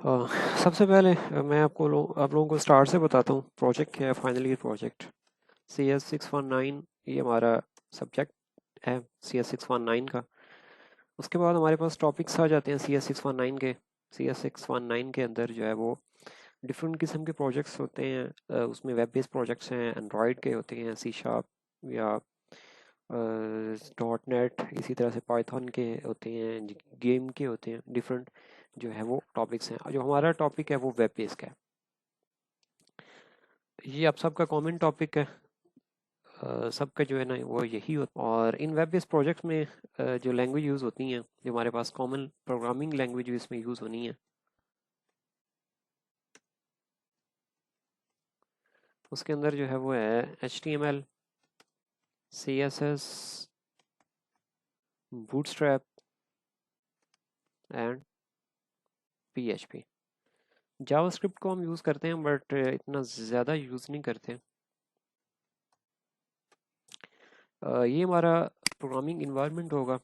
सबसे पहले मैं आप लोगों को स्टार्ट से बताता हूँ प्रोजेक्ट क्या है। फाइनल ईयर प्रोजेक्ट CS619 ये हमारा सब्जेक्ट है CS619 का। उसके बाद हमारे पास टॉपिक्स आ जाते हैं CS619 के। CS619 के अंदर जो है वो डिफरेंट किस्म के प्रोजेक्ट्स होते हैं। उसमें वेब बेस्ड प्रोजेक्ट्स हैं, एंड्रॉयड के होते हैं, C# या .NET, इसी तरह से पाइथन के होते हैं, गेम के होते हैं। डिफरेंट जो है वो टॉपिक्स हैं। जो हमारा टॉपिक है वो वेब बेस्ड का है। ये आप सबका कॉमन टॉपिक है। सबका जो है ना वो यही होता है। और इन वेब बेस्ड प्रोजेक्ट्स में जो लैंग्वेज यूज़ होती हैं, जो हमारे पास कॉमन प्रोग्रामिंग लैंग्वेज इसमें यूज़ होनी है। उसके अंदर जो है वो है HTML, CSS, bootstrap and PHP। JavaScript को हम यूज़ करते हैं बट इतना ज़्यादा यूज़ नहीं करते। ये हमारा प्रोग्रामिंग इन्वायरमेंट होगा।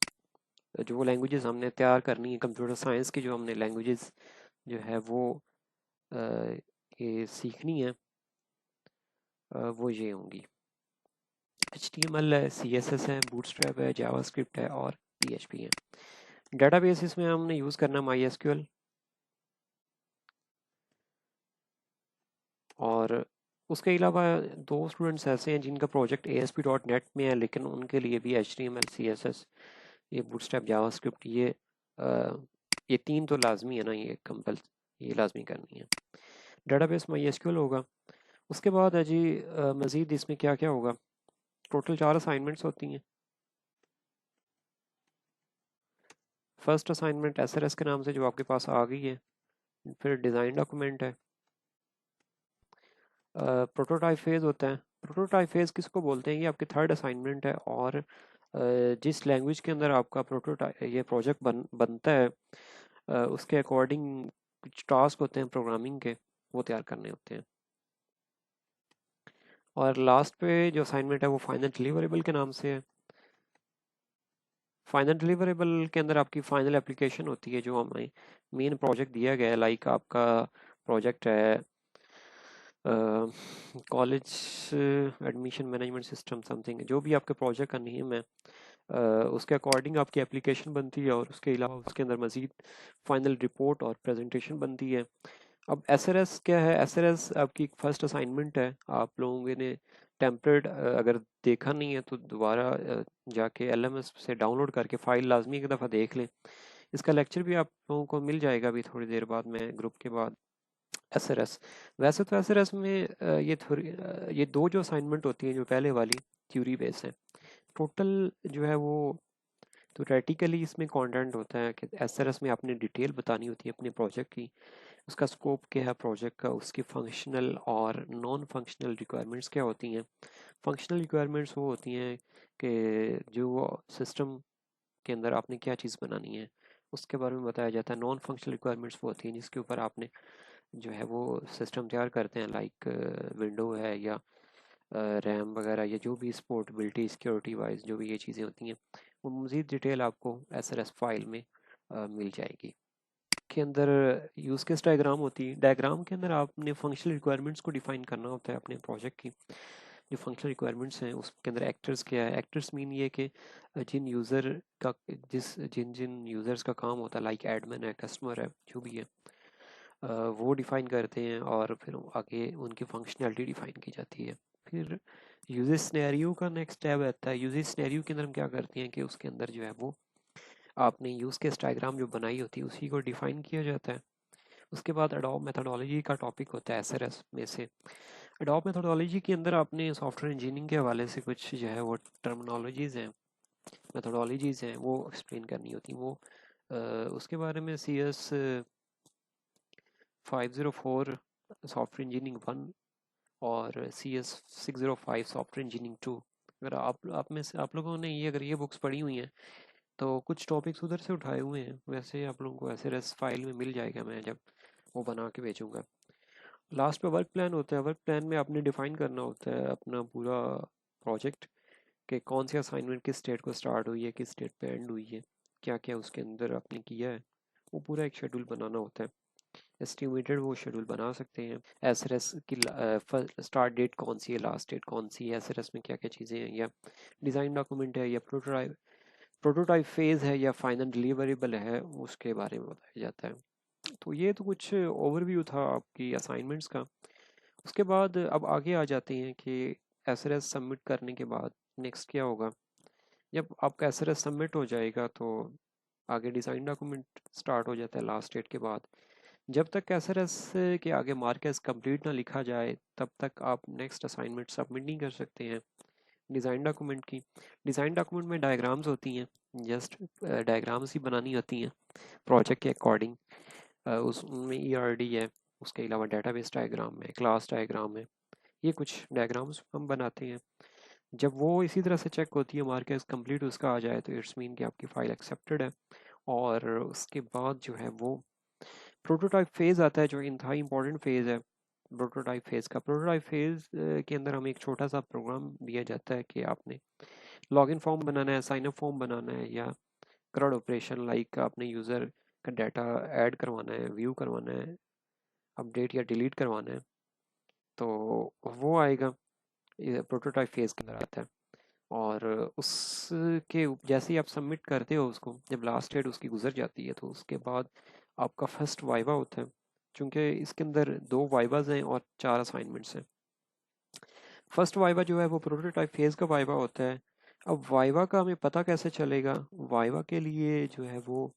जो वो लैंग्वेजेस हमने तैयार करनी है, कंप्यूटर साइंस की जो हमने लैंग्वेजेस जो है वो अ, ये सीखनी है, वो ये होंगी। HTML है, CSS है, बूटस्ट्रैप है, जावास्क्रिप्ट है और PHP है। डेटाबेस में हमने यूज़ करना MySQL। और उसके अलावा दो स्टूडेंट्स ऐसे हैं जिनका प्रोजेक्ट ASP.NET में है, लेकिन उनके लिए भी HTML, CSS, ये बूटस्ट्रैप, जावास्क्रिप्ट, ये तीन तो लाजमी है ना, ये लाजमी करनी है। डेटाबेस MySQL होगा। उसके बाद है जी मज़ीद इसमें क्या क्या होगा। टोटल 4 असाइनमेंट्स होती हैं। फर्स्ट असाइनमेंट SRS के नाम से जो आपके पास आ गई है। फिर डिज़ाइन डॉक्यूमेंट है। प्रोटोटाइप फेज़ होता है। प्रोटोटाइप फेज़ किसको बोलते हैं, ये आपकी थर्ड असाइनमेंट है। और जिस लैंग्वेज के अंदर आपका प्रोटोटाइप ये प्रोजेक्ट बनता है, उसके अकॉर्डिंग कुछ टास्क होते हैं प्रोग्रामिंग के, वो तैयार करने होते हैं। और लास्ट पे जो असाइनमेंट है वो फाइनल डिलीवरेबल के नाम से है। फाइनल डिलीवरेबल के अंदर आपकी फाइनल एप्लीकेशन होती है जो हमें मेन प्रोजेक्ट दिया गया है। लाइक आपका प्रोजेक्ट है college admission management system something, जो भी आपके प्रोजेक्ट का नेम है, उसके अकॉर्डिंग आपकी एप्लीकेशन बनती है। और उसके अलावा उसके अंदर मज़ीद फाइनल रिपोर्ट और प्रेजेंटेशन बनती है। अब SRS क्या है, SRS आपकी फर्स्ट असाइनमेंट है। आप लोगों ने टेम्पलेट अगर देखा नहीं है तो दोबारा जाके LMS से डाउनलोड करके फ़ाइल लाजमी एक दफ़ा देख लें। इसका लेक्चर भी आप लोगों को मिल जाएगा अभी थोड़ी देर बाद में ग्रुप के बाद। SRS, वैसे तो SRS में ये दो जो असाइनमेंट होती हैं, जो पहले वाली थ्योरी बेस है। टोटल जो है वो तो प्रैक्टिकली इसमें कंटेंट होता है कि SRS में आपने डिटेल बतानी होती है अपने प्रोजेक्ट की। उसका स्कोप क्या है प्रोजेक्ट का, उसकी फंक्शनल और नॉन फंक्शनल रिक्वायरमेंट्स क्या होती हैं। फंक्शनल रिक्वायरमेंट्स वो होती हैं कि जो सिस्टम के अंदर आपने क्या चीज़ बनानी है, उसके बारे में बताया जाता है। नॉन फंक्शनल रिक्वायरमेंट्स वो होती हैं जिसके ऊपर आपने जो है वो सिस्टम तैयार करते हैं। लाइक विंडो है या रैम वगैरह, या जो भी सपोर्टेबिलिटी सिक्योरिटी वाइज जो भी ये चीज़ें होती हैं, वो मज़ीद डिटेल आपको SRS फाइल में मिल जाएगी। के अंदर यूज़ केस डायग्राम होती है। डायग्राम के अंदर आपने फंक्शनल रिक्वायरमेंट्स को डिफाइन करना होता है अपने प्रोजेक्ट की। जो फंक्शनल रिक्वायरमेंट्स हैं उसके अंदर एक्टर्स क्या है। एक्टर्स मीन ये कि जिन यूज़र का जिन जिन यूज़र्स का काम होता है, लाइक एडमिन है, कस्टमर है, जो भी है, वो डिफाइन करते हैं। और फिर आगे उनकी फंक्शनैलिटी डिफाइन की जाती है। फिर यूजर स्नैरियो का नेक्स्ट स्टेप आता है। यूजर स्नैरियो के अंदर हम क्या करते हैं कि उसके अंदर जो है वो आपने यूज़ केस डायग्राम जो बनाई होती है उसी को डिफाइन किया जाता है। उसके बाद अडोब मेथोडोलॉजी का टॉपिक होता है SRS में से। अडोब मेथोडोलॉजी के अंदर आपने सॉफ्टवेयर इंजीनियरिंग के हवाले से कुछ जो है वो टर्मिनोलॉजीज़ हैं, मेथोडोलॉजीज़ हैं, वो एक्सप्लेन करनी होती हैं। वो उसके बारे में CS 504 सॉफ्टवेयर इंजीनियरिंग 1 और CS 605 सॉफ्टवेयर इंजीनियरिंग 2। अगर आप में से आप लोगों ने ये अगर ये बुक्स पढ़ी हुई हैं तो कुछ टॉपिक्स उधर से उठाए हुए हैं। वैसे आप लोगों को SRS फाइल में मिल जाएगा, मैं जब वो बना के भेजूंगा। लास्ट पे वर्क प्लान होता है। वर्क प्लान में आपने डिफाइन करना होता है अपना पूरा प्रोजेक्ट के कौन सी असाइनमेंट किस स्टेट को स्टार्ट हुई है, किस स्टेट पे एंड हुई है, क्या क्या उसके अंदर आपने किया है। वो पूरा एक शेड्यूल बनाना होता है। एस्टिमेटेड वो शेड्यूल बना सकते हैं। एसआरएस की स्टार्ट डेट कौन सी है, लास्ट डेट कौन सी है, एसआरएस में क्या क्या चीज़ें हैं, या डिज़ाइन डॉक्यूमेंट है, या प्रोटोटाइप फेज़ है, या फाइनल डिलीवरेबल है, उसके बारे में बताया जाता है। तो ये तो कुछ ओवरव्यू था आपकी असाइनमेंट्स का। उसके बाद अब आगे आ जाते हैं कि एसआरएस सबमिट करने के बाद नेक्स्ट क्या होगा। जब आपका एसआरएस सबमिट हो जाएगा तो आगे डिज़ाइन डॉक्यूमेंट स्टार्ट हो जाता है लास्ट डेट के बाद। जब तक एसआरएस के आगे मार्क एज कंप्लीट ना लिखा जाए तब तक आप नेक्स्ट असाइनमेंट सबमिट नहीं कर सकते हैं डिज़ाइन डॉक्यूमेंट की। डिज़ाइन डॉक्यूमेंट में डायग्राम्स होती हैं, जस्ट डायग्राम्स ही बनानी होती हैं प्रोजेक्ट के अकॉर्डिंग। उसमें ईआरडी है, उसके अलावा डेटाबेस डायग्राम है, क्लास डायग्राम है, ये कुछ डायग्राम्स हम बनाते हैं। जब वो इसी तरह से चेक होती है मार्क एज कंप्लीट उसका आ जाए तो इट्स मीन कि आपकी फ़ाइल एक्सेप्टेड है। और उसके बाद जो है वो प्रोटोटाइप फेज़ आता है, जो इंतहाई इंपॉर्टेंट फेज़ है। प्रोटोटाइप फेज़ के अंदर हमें एक छोटा सा प्रोग्राम दिया जाता है कि आपने लॉगिन फॉर्म बनाना है, साइन अप फॉर्म बनाना है, या CRUD ऑपरेशन लाइक आपने यूज़र का डाटा ऐड करवाना है, व्यू करवाना है, अपडेट या डिलीट करवाना है। तो वो आएगा, ये प्रोटोटाइप फेज़ के अंदर आता है। और उसके जैसे ही आप सबमिट करते हो उसको, जब लास्ट डेट उसकी गुजर जाती है तो उसके बाद आपका फर्स्ट वाइवा होता है। चूँकि इसके अंदर 2 वाइवाज़ हैं और 4 असाइनमेंट्स हैं। फर्स्ट वाइवा जो है वो प्रोटोटाइप फेज़ का वाइवा होता है। अब वाइवा का हमें पता कैसे चलेगा? वाइवा के लिए जो है वो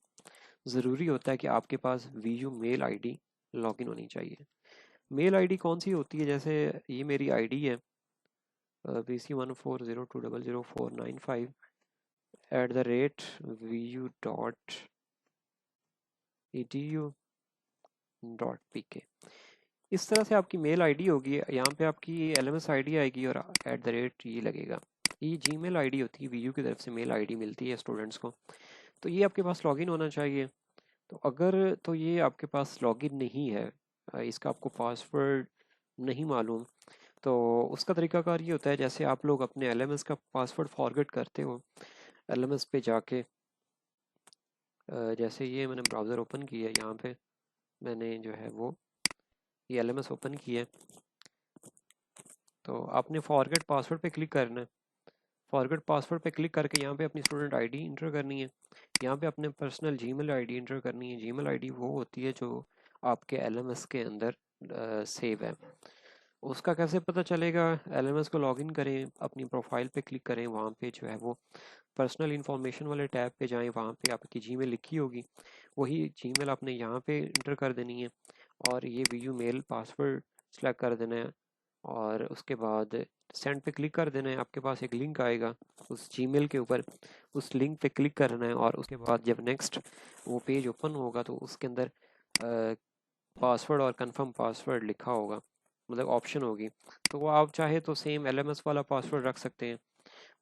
ज़रूरी होता है कि आपके पास वीयू मेल आईडी लॉगिन होनी चाहिए। मेल आईडी कौन सी होती है? जैसे ये मेरी आईडी है VC1402045@vu.edu.pk। इस तरह से आपकी मेल आईडी होगी, यहाँ पे आपकी LMS आईडी आएगी और @ ये लगेगा। ये जीमेल आईडी होती है, वीयू की तरफ से मेल आईडी मिलती है स्टूडेंट्स को। तो ये आपके पास लॉगिन होना चाहिए। तो अगर तो ये आपके पास लॉगिन नहीं है, इसका आपको पासवर्ड नहीं मालूम, तो उसका तरीकाकार ये होता है जैसे आप लोग अपने LMS का पासवर्ड फॉरगेट करते हो। LMS पे जाके जैसे ये मैंने ब्राउज़र ओपन किया है, यहाँ पे मैंने जो है वो ये LMS ओपन किया है, तो आपने फॉरगेट पासवर्ड पे क्लिक करना है। फॉरगेट पासवर्ड पे क्लिक करके यहाँ पे अपनी स्टूडेंट आईडी इंटर करनी है। यहाँ पे अपने पर्सनल जीमेल आईडी इंटर करनी है। जीमेल आईडी वो होती है जो आपके LMS के अंदर सेव है। उसका कैसे पता चलेगा? LMS को लॉगिन करें, अपनी प्रोफाइल पे क्लिक करें, वहाँ पे जो है वो पर्सनल इन्फॉर्मेशन वाले टैब पे जाएं, वहाँ पे आपकी जीमेल लिखी होगी, वही जीमेल आपने यहाँ पे इंटर कर देनी है और ये वीयू मेल पासवर्ड सेलेक्ट कर देना है और उसके बाद सेंड पे क्लिक कर देना है। आपके पास एक लिंक आएगा उस जीमेल के ऊपर, उस लिंक पे क्लिक करना है और उसके बाद जब नेक्स्ट वो पेज ओपन होगा तो उसके अंदर पासवर्ड और कंफर्म पासवर्ड लिखा होगा, मतलब ऑप्शन होगी। तो वो आप चाहे तो सेम LMS वाला पासवर्ड रख सकते हैं,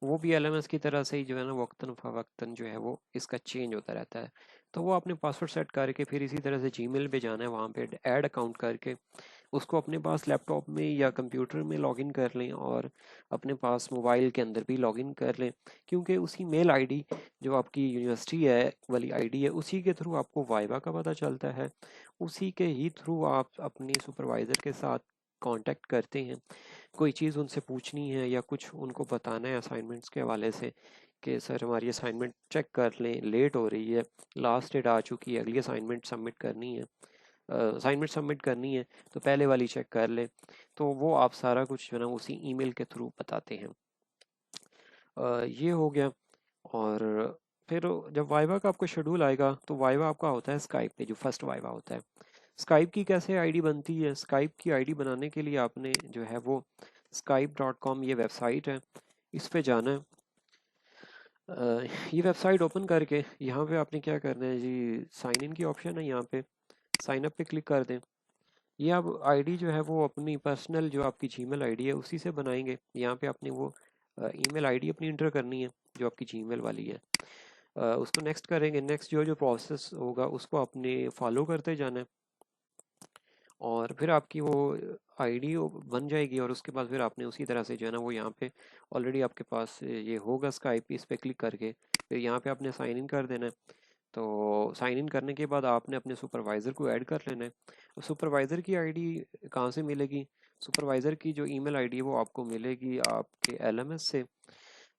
वो भी LMS की तरह से ही जो है ना वक्तन फ़वक्तन जो है वो इसका चेंज होता रहता है। तो वो आपने पासवर्ड सेट करके फिर इसी तरह से जीमेल पे जाना है, वहाँ पे ऐड अकाउंट करके उसको अपने पास लैपटॉप में या कंप्यूटर में लॉगिन कर लें और अपने पास मोबाइल के अंदर भी लॉगिन कर लें, क्योंकि उसी मेल आईडी जो आपकी यूनिवर्सिटी है वाली आईडी है, उसी के थ्रू आपको वाइवा का पता चलता है, उसी के ही थ्रू आप अपने सुपरवाइज़र के साथ कांटेक्ट करते हैं। कोई चीज़ उनसे पूछनी है या कुछ उनको बताना है असाइनमेंट्स के हवाले से कि सर हमारी असाइनमेंट चेक कर लें, लेट हो रही है, लास्ट डेट आ चुकी है, अगली असाइनमेंट सबमिट करनी है, तो पहले वाली चेक कर ले। तो वो आप सारा कुछ जो है ना उसी ईमेल के थ्रू बताते हैं। ये हो गया। और फिर जब वाइवा का आपको शेड्यूल आएगा तो वाइवा आपका होता है स्काइप पे, जो फर्स्ट वाइवा होता है। स्काइप की कैसे आईडी बनती है? स्काइप की आईडी बनाने के लिए आपने जो है वो skype.com ये वेबसाइट है, इस पे जाना है। ये वेबसाइट ओपन करके यहाँ पे आपने क्या करना है जी, साइन इन की ऑप्शन है, यहाँ पे साइन अप पे क्लिक कर दें। ये आप आईडी जो है वो अपनी पर्सनल जो आपकी जीमेल आईडी है उसी से बनाएंगे। यहाँ पे आपने वो ईमेल आईडी अपनी इंटर करनी है जो आपकी जीमेल वाली है। उसको नेक्स्ट करेंगे। नेक्स्ट जो जो प्रोसेस होगा उसको आपने फॉलो करते जाना है और फिर आपकी वो आईडी बन जाएगी और उसके बाद फिर आपने उसी तरह से जो है ना वो यहाँ पे ऑलरेडी आपके पास ये होगा स्काइप, इस पे क्लिक करके फिर यहाँ पे आपने साइन इन कर देना है। तो साइन इन करने के बाद आपने अपने सुपरवाइज़र को ऐड कर लेना है। सुपरवाइज़र की आईडी कहाँ से मिलेगी? सुपरवाइज़र की जो ईमेल आईडी है वो आपको मिलेगी आपके एलएमएस से।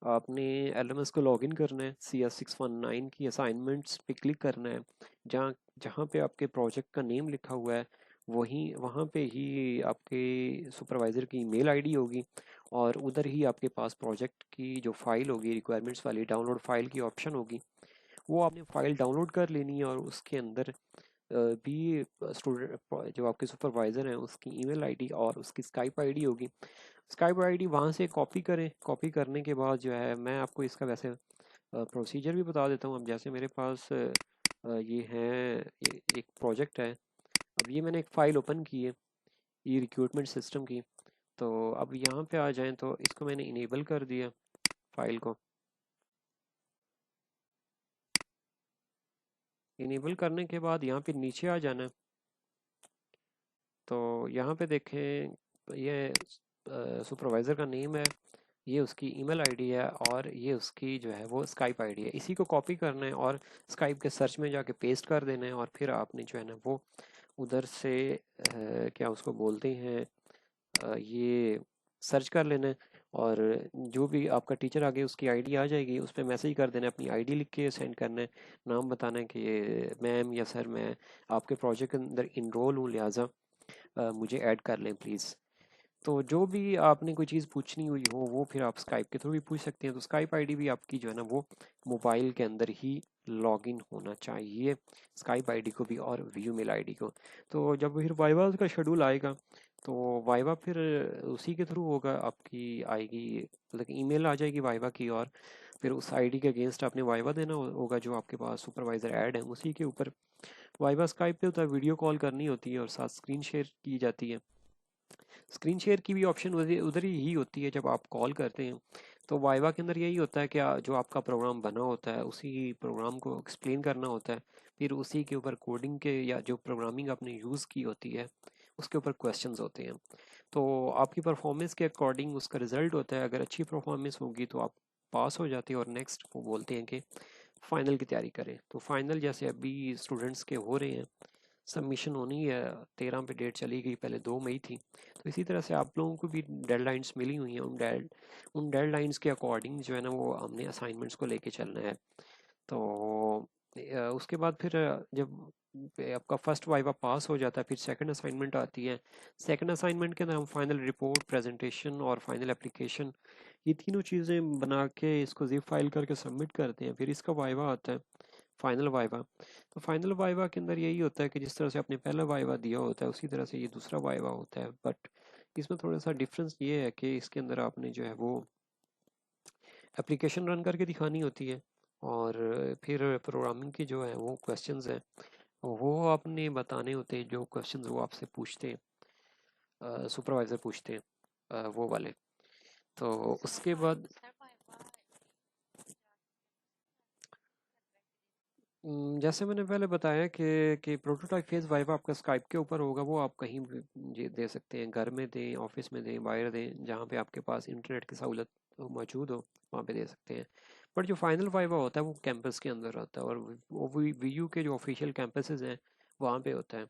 आपने एलएमएस को लॉगिन करना है, CS619 की असाइनमेंट्स पे क्लिक करना है। जहाँ जहाँ पे आपके प्रोजेक्ट का नेम लिखा हुआ है वहीं वहाँ पे ही आपके सुपरवाइज़र की ईमेल आईडी होगी, और उधर ही आपके पास प्रोजेक्ट की जो फाइल होगी रिक्वायरमेंट्स वाली डाउनलोड फाइल की ऑप्शन होगी। वो आपने फाइल डाउनलोड कर लेनी है, और उसके अंदर भी स्टूडेंट जो आपके सुपरवाइज़र हैं उसकी ईमेल आईडी और उसकी स्काइप आईडी होगी। स्काइप आईडी वहाँ से कॉपी करें। कॉपी करने के बाद जो है मैं आपको इसका वैसे प्रोसीजर भी बता देता हूँ। अब जैसे मेरे पास ये है, ये एक प्रोजेक्ट है। अब ये मैंने एक फ़ाइल ओपन की है ई रिक्रूटमेंट सिस्टम की। तो अब यहाँ पे आ जाएं तो इसको मैंने इनेबल कर दिया फाइल को। इनेबल करने के बाद यहाँ पे नीचे आ जाना है। तो यहाँ पे देखें, ये सुपरवाइज़र का नेम है, ये उसकी ईमेल आईडी है, और ये उसकी जो है वो स्काइप आईडी है। इसी को कॉपी करना है और स्काइप के सर्च में जाके पेस्ट कर देना है, और फिर आपने जो है ना वो उधर से क्या उसको बोलते हैं, ये सर्च कर लेना है। और जो भी आपका टीचर आगे उसकी आईडी आ जाएगी उस पर मैसेज कर देना है, अपनी आईडी लिख के सेंड करना है। नाम बताना है कि ये मैम या सर मैं आपके प्रोजेक्ट के अंदर इनरोल हूँ, लिहाजा मुझे ऐड कर लें प्लीज़। तो जो भी आपने कोई चीज़ पूछनी हुई हो वो फिर आप स्काइप के थ्रू भी पूछ सकते हैं। तो स्काइप आईडी भी आपकी जो है ना वो मोबाइल के अंदर ही लॉगिन होना चाहिए, स्काइप आईडी को भी और व्यू मेल आईडी को। तो जब फिर वाइवा का शेड्यूल आएगा तो वाइवा फिर उसी के थ्रू होगा, आपकी आएगी मतलब ईमेल आ जाएगी वाइवा की, और फिर उस आईडी के अगेंस्ट आपने वाइवा देना होगा जो आपके पास सुपरवाइज़र ऐड है उसी के ऊपर। वाइवा स्काइप पे होता है, वीडियो कॉल करनी होती है और साथ स्क्रीन शेयर की जाती है। स्क्रीन शेयर की भी ऑप्शन उधर उधर ही होती है जब आप कॉल करते हैं। तो वाइवा के अंदर यही होता है कि जो आपका प्रोग्राम बना होता है उसी प्रोग्राम को एक्सप्लेन करना होता है, फिर उसी के ऊपर कोडिंग के या जो प्रोग्रामिंग आपने यूज़ की होती है उसके ऊपर क्वेश्चंस होते हैं। तो आपकी परफॉर्मेंस के अकॉर्डिंग उसका रिजल्ट होता है। अगर अच्छी परफॉर्मेंस होगी तो आप पास हो जाते हैं, और नेक्स्ट वो बोलते हैं कि फ़ाइनल की तैयारी करें। तो फाइनल जैसे अभी स्टूडेंट्स के हो रहे हैं, सबमिशन होनी है, 13 पे डेट चली गई, पहले 2 मई थी। तो इसी तरह से आप लोगों को भी डेडलाइंस मिली हुई हैं। उन डेडलाइंस के अकॉर्डिंग जो है ना वो हमने असाइनमेंट्स को लेके चलना है। तो उसके बाद फिर जब आपका फर्स्ट वाइवा पास हो जाता है फिर सेकंड असाइनमेंट आती है। सेकंड असाइनमेंट के अंदर हम फाइनल रिपोर्ट, प्रेजेंटेशन और फाइनल एप्लीकेशन, ये तीनों चीज़ें बना के इसको जिप फाइल करके सबमिट करते हैं। फिर इसका वाइवा आता है, फाइनल वाइवा। तो फाइनल वाइवा के अंदर यही होता है कि जिस तरह से आपने पहला वाइवा दिया होता है उसी तरह से ये दूसरा वाइवा होता है, बट इसमें थोड़ा सा डिफरेंस ये है कि इसके अंदर आपने जो है वो एप्लीकेशन रन करके दिखानी होती है, और फिर प्रोग्रामिंग की जो है वो क्वेश्चंस हैं वो आपने बताने होते हैं, जो क्वेश्चंस वो आपसे पूछते हैं, सुपरवाइज़र पूछते हैं वो वाले। तो उसके बाद जैसे मैंने पहले बताया कि प्रोटोटाइप फेज़ वाइवा आपका स्काइप के ऊपर होगा। वो आप कहीं भी दे सकते हैं, घर में दें, ऑफिस में दें, बाहर दें, जहाँ पे आपके पास इंटरनेट की सहूलत मौजूद हो वहाँ पे दे सकते हैं। बट जो फाइनल वाइवा होता है वो कैंपस के अंदर होता है, और वो वीयू के जो ऑफिशियल कैंपसेस हैं वहाँ पे होता है।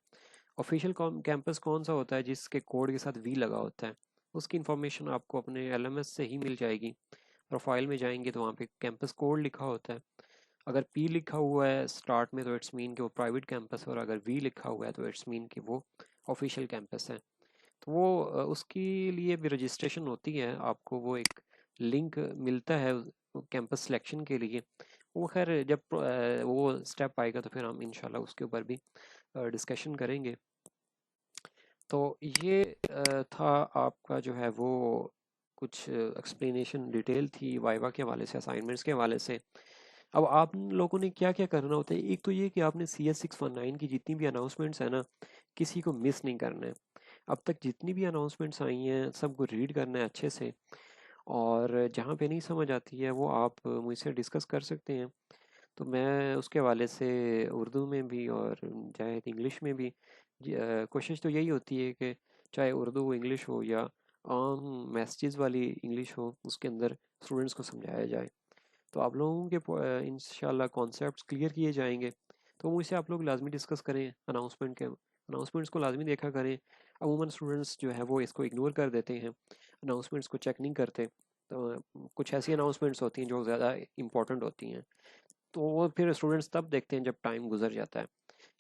ऑफिशियल कैंपस कौन सा होता है? जिसके कोड के साथ वी लगा होता है, उसकी इंफॉर्मेशन आपको अपने एलएमएस से ही मिल जाएगी। प्रोफाइल में जाएंगे तो वहाँ पे कैंपस कोड लिखा होता है। अगर पी लिखा हुआ है स्टार्ट में तो इट्स मीन कि वो प्राइवेट कैंपस है, और अगर वी लिखा हुआ है तो इट्स मीन कि वो ऑफिशियल कैंपस है। तो वो उसके लिए भी रजिस्ट्रेशन होती है, आपको वो एक लिंक मिलता है कैंपस सिलेक्शन के लिए। वो खैर जब वो स्टेप आएगा तो फिर हम इंशाल्लाह उसके ऊपर भी डिस्कशन करेंगे। तो ये था आपका जो है वो कुछ एक्सप्लेनेशन डिटेल थी वाइवा के हवाले से, असाइनमेंट्स के हवाले से। अब आप लोगों ने क्या क्या करना होता है, एक तो ये कि आपने CS619 की जितनी भी अनाउंसमेंट्स है ना किसी को मिस नहीं करना है। अब तक जितनी भी अनाउंसमेंट्स आई हैं सबको रीड करना है अच्छे से, और जहाँ पे नहीं समझ आती है वो आप मुझसे डिस्कस कर सकते हैं। तो मैं उसके हवाले से उर्दू में भी और चाहे इंग्लिश में भी कोशिश तो यही होती है कि चाहे उर्दू इंग्लिश हो या आम मैसेजेस वाली इंग्लिश हो उसके अंदर स्टूडेंट्स को समझाया जाए। तो आप लोगों के इंशाल्लाह कॉन्सेप्ट्स क्लियर किए जाएंगे। तो मुझसे आप लोग लाजमी डिस्कस करें, अनाउंसमेंट्स को लाजमी देखा करें। अमूमन स्टूडेंट्स जो है वो इसको इग्नोर कर देते हैं, अनाउंसमेंट्स को चेक नहीं करते। तो कुछ ऐसी अनाउंसमेंट्स होती हैं जो ज़्यादा इंपॉर्टेंट होती हैं, तो वो फिर स्टूडेंट्स तब देखते हैं जब टाइम गुजर जाता है।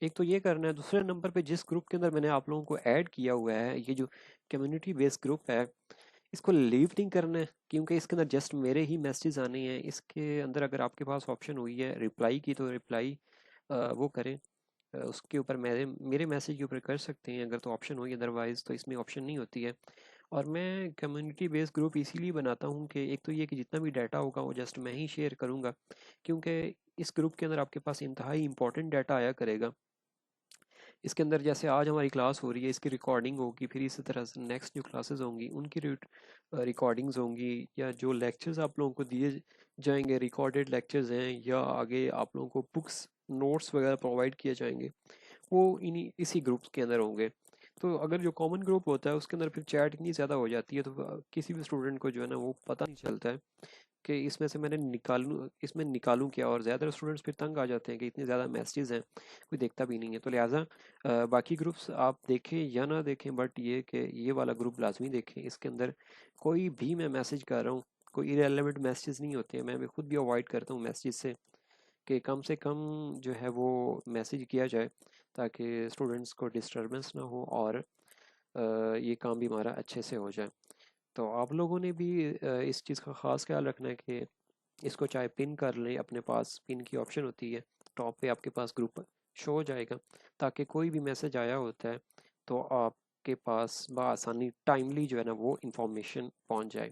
एक तो ये करना है। दूसरे नंबर पे जिस ग्रुप के अंदर मैंने आप लोगों को ऐड किया हुआ है, ये जो कम्युनिटी बेस्ड ग्रुप है, इसको लीव नहीं करना है, क्योंकि इसके अंदर जस्ट मेरे ही मैसेज आने हैं। इसके अंदर अगर आपके पास ऑप्शन हुई है रिप्लाई की, तो रिप्लाई वो करें। उसके ऊपर मेरे मेरे मैसेज के ऊपर कर सकते हैं अगर तो ऑप्शन हुई, अदरवाइज़ तो इसमें ऑप्शन नहीं होती है। और मैं कम्युनिटी बेस्ड ग्रुप इसीलिए बनाता हूँ कि एक तो ये कि जितना भी डाटा होगा वो जस्ट मैं ही शेयर करूँगा, क्योंकि इस ग्रुप के अंदर आपके पास इंतहाई इंपॉर्टेंट डाटा आया करेगा। इसके अंदर जैसे आज हमारी क्लास हो रही है, इसकी रिकॉर्डिंग होगी, फिर इसी तरह से नेक्स्ट जो क्लासेस होंगी उनकी रिकॉर्डिंग्स होंगी, या जो लेक्चर्स आप लोगों को दिए जाएंगे रिकॉर्डेड लेक्चर्स हैं, या आगे आप लोगों को बुक्स नोट्स वगैरह प्रोवाइड किए जाएंगे, वो इन्हीं इसी ग्रुप्स के अंदर होंगे। तो अगर जो कॉमन ग्रुप होता है उसके अंदर फिर चैट इतनी ज़्यादा हो जाती है, तो किसी भी स्टूडेंट को जो है ना वो पता नहीं चलता है कि इसमें से मैंने इसमें निकालूं क्या। और ज़्यादातर स्टूडेंट्स फिर तंग आ जाते हैं कि इतने ज़्यादा मैसेजेस हैं, कोई देखता भी नहीं है। तो लिहाजा बाकी ग्रुप्स आप देखें या ना देखें, बट ये कि ये वाला ग्रुप लाजमी देखें। इसके अंदर कोई भी मैं मैसेज कर रहा हूँ, कोई इरेलेवेंट मैसेजेस नहीं होते हैं। मैं खुद भी अवॉइड करता हूँ मैसेज से कम जो है वो मैसेज किया जाए, ताकि स्टूडेंट्स को डिस्टरबेंस ना हो और ये काम भी हमारा अच्छे से हो जाए। तो आप लोगों ने भी इस चीज़ का ख़ास ख्याल रखना है कि इसको चाहे पिन कर लें, अपने पास पिन की ऑप्शन होती है, टॉप पे आपके पास ग्रुप शो हो जाएगा, ताकि कोई भी मैसेज आया होता है तो आपके पास बआसानी टाइमली जो है ना वो इंफॉर्मेशन पहुंच जाए।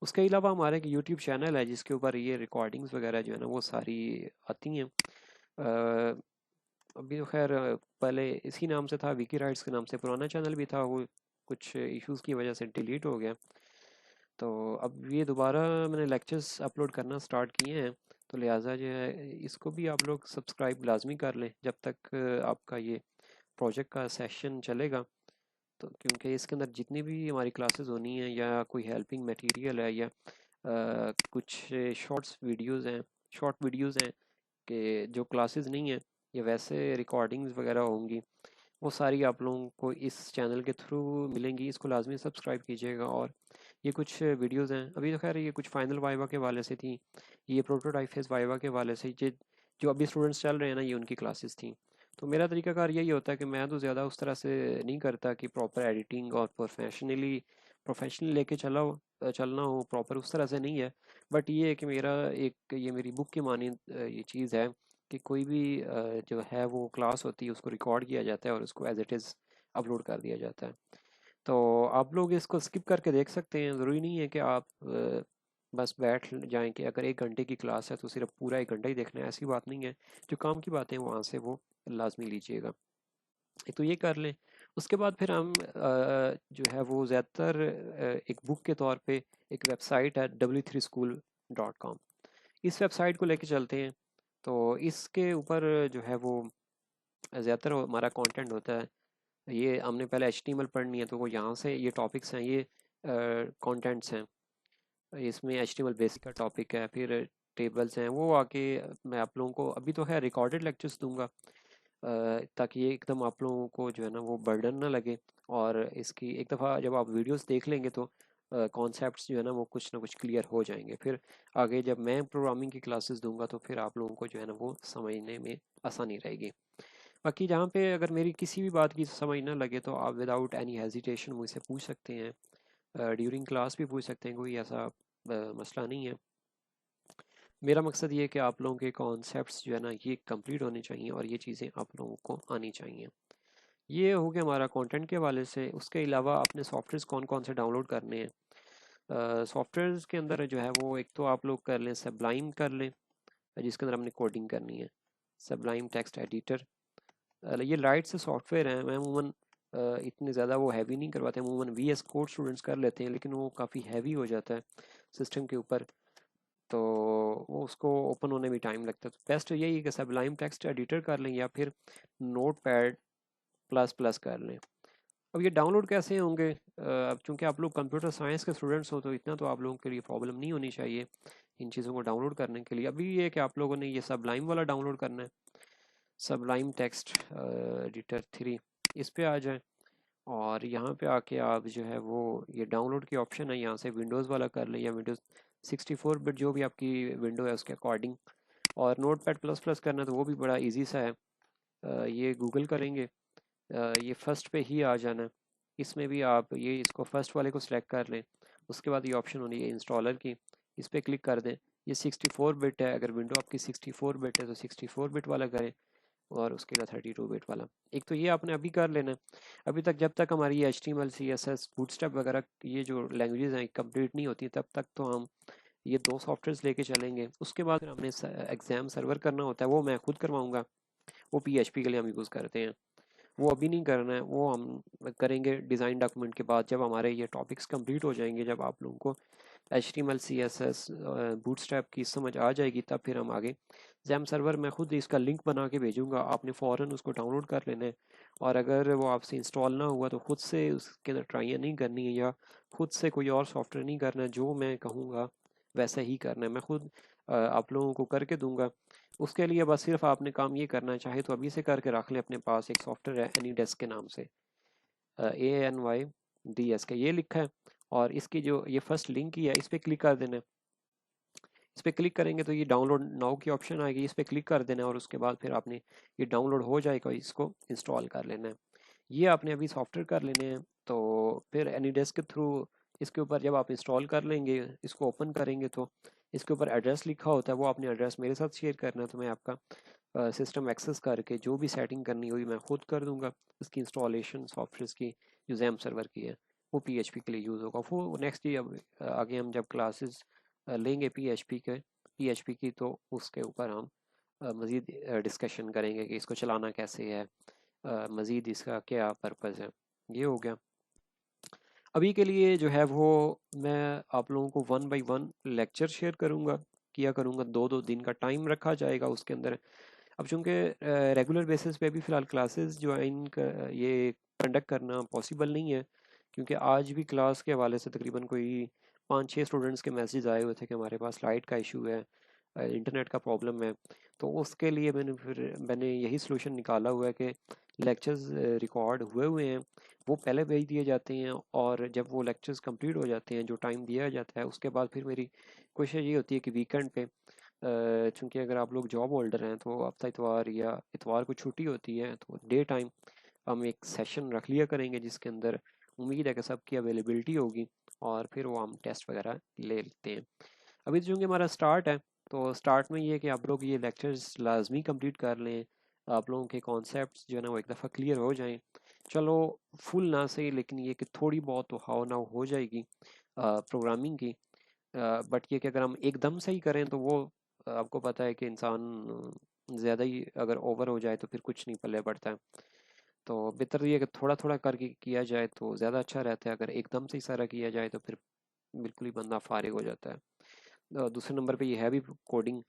उसके अलावा हमारा एक यूट्यूब चैनल है जिसके ऊपर ये रिकॉर्डिंग्स वगैरह जो है ना वो सारी आती हैं। अभी तो खैर पहले इसी नाम से था, विकी राइट्स के नाम से पुराना चैनल भी था, वो कुछ इश्यूज़ की वजह से डिलीट हो गया। तो अब ये दोबारा मैंने लेक्चर्स अपलोड करना स्टार्ट किए हैं, तो लिहाजा जो है इसको भी आप लोग सब्सक्राइब लाजमी कर लें जब तक आपका ये प्रोजेक्ट का सेशन चलेगा। तो क्योंकि इसके अंदर जितनी भी हमारी क्लासेस होनी हैं, या कोई हेल्पिंग मटेरियल है, या कुछ शॉर्ट वीडियोज़ हैं कि जो क्लासेस नहीं हैं, या वैसे रिकॉर्डिंग्स वगैरह होंगी, वो सारी आप लोगों को इस चैनल के थ्रू मिलेंगी। इसको लाजमी सब्सक्राइब कीजिएगा। और ये कुछ वीडियोस हैं, अभी तो खैर ये कुछ फाइनल वाइवा के वाले से थी, ये प्रोटोटाइप फेज वाइवा के वाले से, ये जो अभी स्टूडेंट्स चल रहे हैं ना, ये उनकी क्लासेस थी। तो मेरा तरीकाकार यही होता है कि मैं तो ज़्यादा उस तरह से नहीं करता कि प्रॉपर एडिटिंग और प्रोफेशनली लेके चलना हो, प्रॉपर उस तरह से नहीं है। बट ये है कि ये मेरी बुक की मानी ये चीज़ है कि कोई भी जो है वो क्लास होती है उसको रिकॉर्ड किया जाता है और उसको एज इट इज़ अपलोड कर दिया जाता है। तो आप लोग इसको स्किप करके देख सकते हैं, ज़रूरी नहीं है कि आप बस बैठ जाएं कि अगर 1 घंटे की क्लास है तो सिर्फ पूरा 1 घंटा ही देखना है, ऐसी बात नहीं है। जो काम की बातें हैं वहाँ से वो लाजमी लीजिएगा। एक तो ये कर लें। उसके बाद फिर हम जो है वो ज़्यादातर एक बुक के तौर पे एक वेबसाइट है w3school.com, इस वेबसाइट को लेके चलते हैं। तो इसके ऊपर जो है वो ज़्यादातर हमारा कंटेंट होता है। ये हमने पहले HTML पढ़नी है, तो वो यहाँ से ये टॉपिक्स हैं, ये कंटेंट्स हैं। इसमें HTML बेसिक का टॉपिक है, फिर टेबल्स हैं, वो आके मैं आप लोगों को अभी तो है रिकॉर्डेड लेक्चर्स दूंगा, ताकि ये एकदम आप लोगों को जो है ना वो बर्डन ना लगे। और इसकी एक दफ़ा जब आप वीडियोस देख लेंगे तो कॉन्सेप्ट्स जो है ना वो कुछ ना कुछ क्लियर हो जाएंगे। फिर आगे जब मैं प्रोग्रामिंग की क्लासेस दूंगा तो फिर आप लोगों को जो है ना वो समझने में आसानी रहेगी। बाकी जहाँ पे अगर मेरी किसी भी बात की समझ ना लगे तो आप विदाउट एनी हेजिटेशन मुझसे पूछ सकते हैं, ड्यूरिंग क्लास भी पूछ सकते हैं, कोई ऐसा मसला नहीं है। मेरा मकसद ये है कि आप लोगों के कॉन्सेप्ट्स जो है ना ये कंप्लीट होने चाहिए और ये चीज़ें आप लोगों को आनी चाहिए। ये हो गया हमारा कंटेंट के हवाले से। उसके अलावा अपने सॉफ्टवेयर्स कौन कौन से डाउनलोड करने हैं, सॉफ्टवेयर्स के अंदर जो है वो एक तो आप लोग कर लें सबलाइम कर लें, जिसके अंदर हमने कोडिंग करनी है। सबलाइम टेक्स्ट एडिटर, ये लाइट से सॉफ्टवेयर हैं। मैं अमूमन इतने ज़्यादा वो हैवी नहीं करवाते, अमूमन VS कोड स्टूडेंट्स कर लेते हैं, लेकिन वो काफ़ी हैवी हो जाता है सिस्टम के ऊपर, तो वो उसको ओपन होने में टाइम लगता है। तो बेस्ट यही है कि सबलाइम टेक्स्ट एडिटर कर लें या फिर नोट पैड प्लस प्लस कर लें। अब ये डाउनलोड कैसे होंगे, अब चूंकि आप लोग कंप्यूटर साइंस के स्टूडेंट्स हो तो इतना तो आप लोगों के लिए प्रॉब्लम नहीं होनी चाहिए इन चीज़ों को डाउनलोड करने के लिए। अभी ये कि आप लोगों ने ये सबलाइम वाला डाउनलोड करना है, सबलाइम टेक्स्ट एडिटर 3, इस पे आ जाए और यहाँ पे आके आप जो है वो ये डाउनलोड की ऑप्शन है, यहाँ से विंडोज़ वाला कर लें या विंडोज़ 64 बिट जो भी आपकी विंडो है उसके अकॉर्डिंग। और नोटपैड प्लस प्लस करना है तो वो भी बड़ा इजी सा है। ये गूगल करेंगे, ये फर्स्ट पे ही आ जाना है। इसमें भी आप ये इसको फर्स्ट वाले को सिलेक्ट कर लें, उसके बाद ये ऑप्शन होनी है इंस्टॉलर की, इस पर क्लिक कर दें। ये 64 बिट है, अगर विंडो आपकी 64 बिट है तो 64 बिट वाला करें और उसके लिए 32 बिट वाला। एक तो ये आपने अभी कर लेना है। अभी तक जब तक हमारी ये HTML CSS बूटस्ट्रैप वगैरह ये जो लैंग्वेजेस हैं कंप्लीट नहीं होती तब तक तो हम ये दो सॉफ्टवेयर्स लेके चलेंगे। उसके बाद फिर हमने एग्ज़ाम सर्वर करना होता है, वो मैं खुद करवाऊँगा। वो PHP के लिए हम यूज़ करते हैं, वो अभी नहीं करना है, वो हम करेंगे डिज़ाइन डॉक्यूमेंट के बाद, जब हमारे ये टॉपिक्स कंप्लीट हो जाएंगे, जब आप लोगों को HTML CSS बूटस्ट्रैप की समझ आ जाएगी तब फिर हम आगे जैम सर्वर मैं खुद इसका लिंक बना के भेजूंगा, आपने फ़ौरन उसको डाउनलोड कर लेना है। और अगर वो आपसे इंस्टॉल ना हुआ तो खुद से उसके अंदर ट्राइयाँ नहीं करनी है या खुद से कोई और सॉफ्टवेयर नहीं करना है, जो मैं कहूँगा वैसा ही करना है। मैं खुद आप लोगों को करके दूंगा। उसके लिए बस सिर्फ आपने काम ये करना है, चाहे तो अभी से करके रख लें अपने पास, एक सॉफ्टवेयर है एनीडेस्क के नाम से, ANYDS का ये लिखा है। और इसकी जो ये फर्स्ट लिंक ही है इस पर क्लिक कर देना है। इस पर क्लिक करेंगे तो ये डाउनलोड नाउ की ऑप्शन आएगी, इस पर क्लिक कर देना है और उसके बाद फिर आपने ये डाउनलोड हो जाएगा, इसको इंस्टॉल कर लेना है। ये आपने अभी सॉफ्टवेयर कर लेने हैं। तो फिर एनीडेस्क के थ्रू इसके ऊपर जब आप इंस्टॉल कर लेंगे, इसको ओपन करेंगे तो इसके ऊपर एड्रेस लिखा होता है, वो आपने एड्रेस मेरे साथ शेयर करना है। तो मैं आपका सिस्टम एक्सेस करके जो भी सेटिंग करनी होगी मैं खुद कर दूंगा। इसकी इंस्टॉलेशन सॉफ्टवेयर की जो जैम सर्वर की है वो PHP के लिए यूज़ होगा। वो नेक्स्ट ही अब आगे हम जब क्लासेस लेंगे PHP की, तो उसके ऊपर हम मज़ीद डिस्कशन करेंगे कि इसको चलाना कैसे है, मज़ीद इसका क्या पर्पज़ है। ये हो गया। अभी के लिए जो है वो मैं आप लोगों को 1 बाई 1 लेक्चर शेयर करूँगा, किया करूँगा। 2-2 दिन का टाइम रखा जाएगा उसके अंदर। अब चूँकि रेगुलर बेसिस पे भी फ़िलहाल क्लासेस ज्वाइन ये कंडक्ट करना पॉसिबल नहीं है, क्योंकि आज भी क्लास के हवाले से तकरीबन कोई 5-6 स्टूडेंट्स के मैसेज आए हुए थे कि हमारे पास लाइट का इशू है, इंटरनेट का प्रॉब्लम है। तो उसके लिए मैंने यही सलूशन निकाला हुआ है कि लेक्चर्स रिकॉर्ड हुए हुए हैं, वो पहले भेज दिए जाते हैं और जब वो लेक्चर्स कंप्लीट हो जाते हैं, जो टाइम दिया जाता है, उसके बाद फिर मेरी कोशिश ये होती है कि वीकेंड पे, चूँकि अगर आप लोग जॉब होल्डर हैं तो हफ्ता इतवार या इतवार को छुट्टी होती है, तो डे टाइम हम एक सेशन रख लिया करेंगे जिसके अंदर उम्मीद है कि सबकी अवेलेबिलिटी होगी और फिर वो हम टेस्ट वगैरह ले लेते हैं। अभी तो चूँकि हमारा स्टार्ट है, तो स्टार्ट में ये है कि आप लोग ये लेक्चर्स लाजमी कंप्लीट कर लें, आप लोगों के कॉन्सेप्ट्स जो है ना वो एक दफ़ा क्लियर हो जाएं। चलो फुल ना सही, लेकिन ये कि थोड़ी बहुत तो हाव ना हो जाएगी प्रोग्रामिंग की। बट ये कि अगर हम एकदम से ही करें तो वो आपको पता है कि इंसान ज़्यादा ही अगर ओवर हो जाए तो फिर कुछ नहीं पल्ले पड़ता है। तो बेहतर ये है कि थोड़ा थोड़ा करके किया जाए तो ज़्यादा अच्छा रहता है। अगर एकदम से ही सारा किया जाए तो फिर बिल्कुल ही बंदा फारिग हो जाता है। दूसरे नंबर पे ये है भी कोडिंग,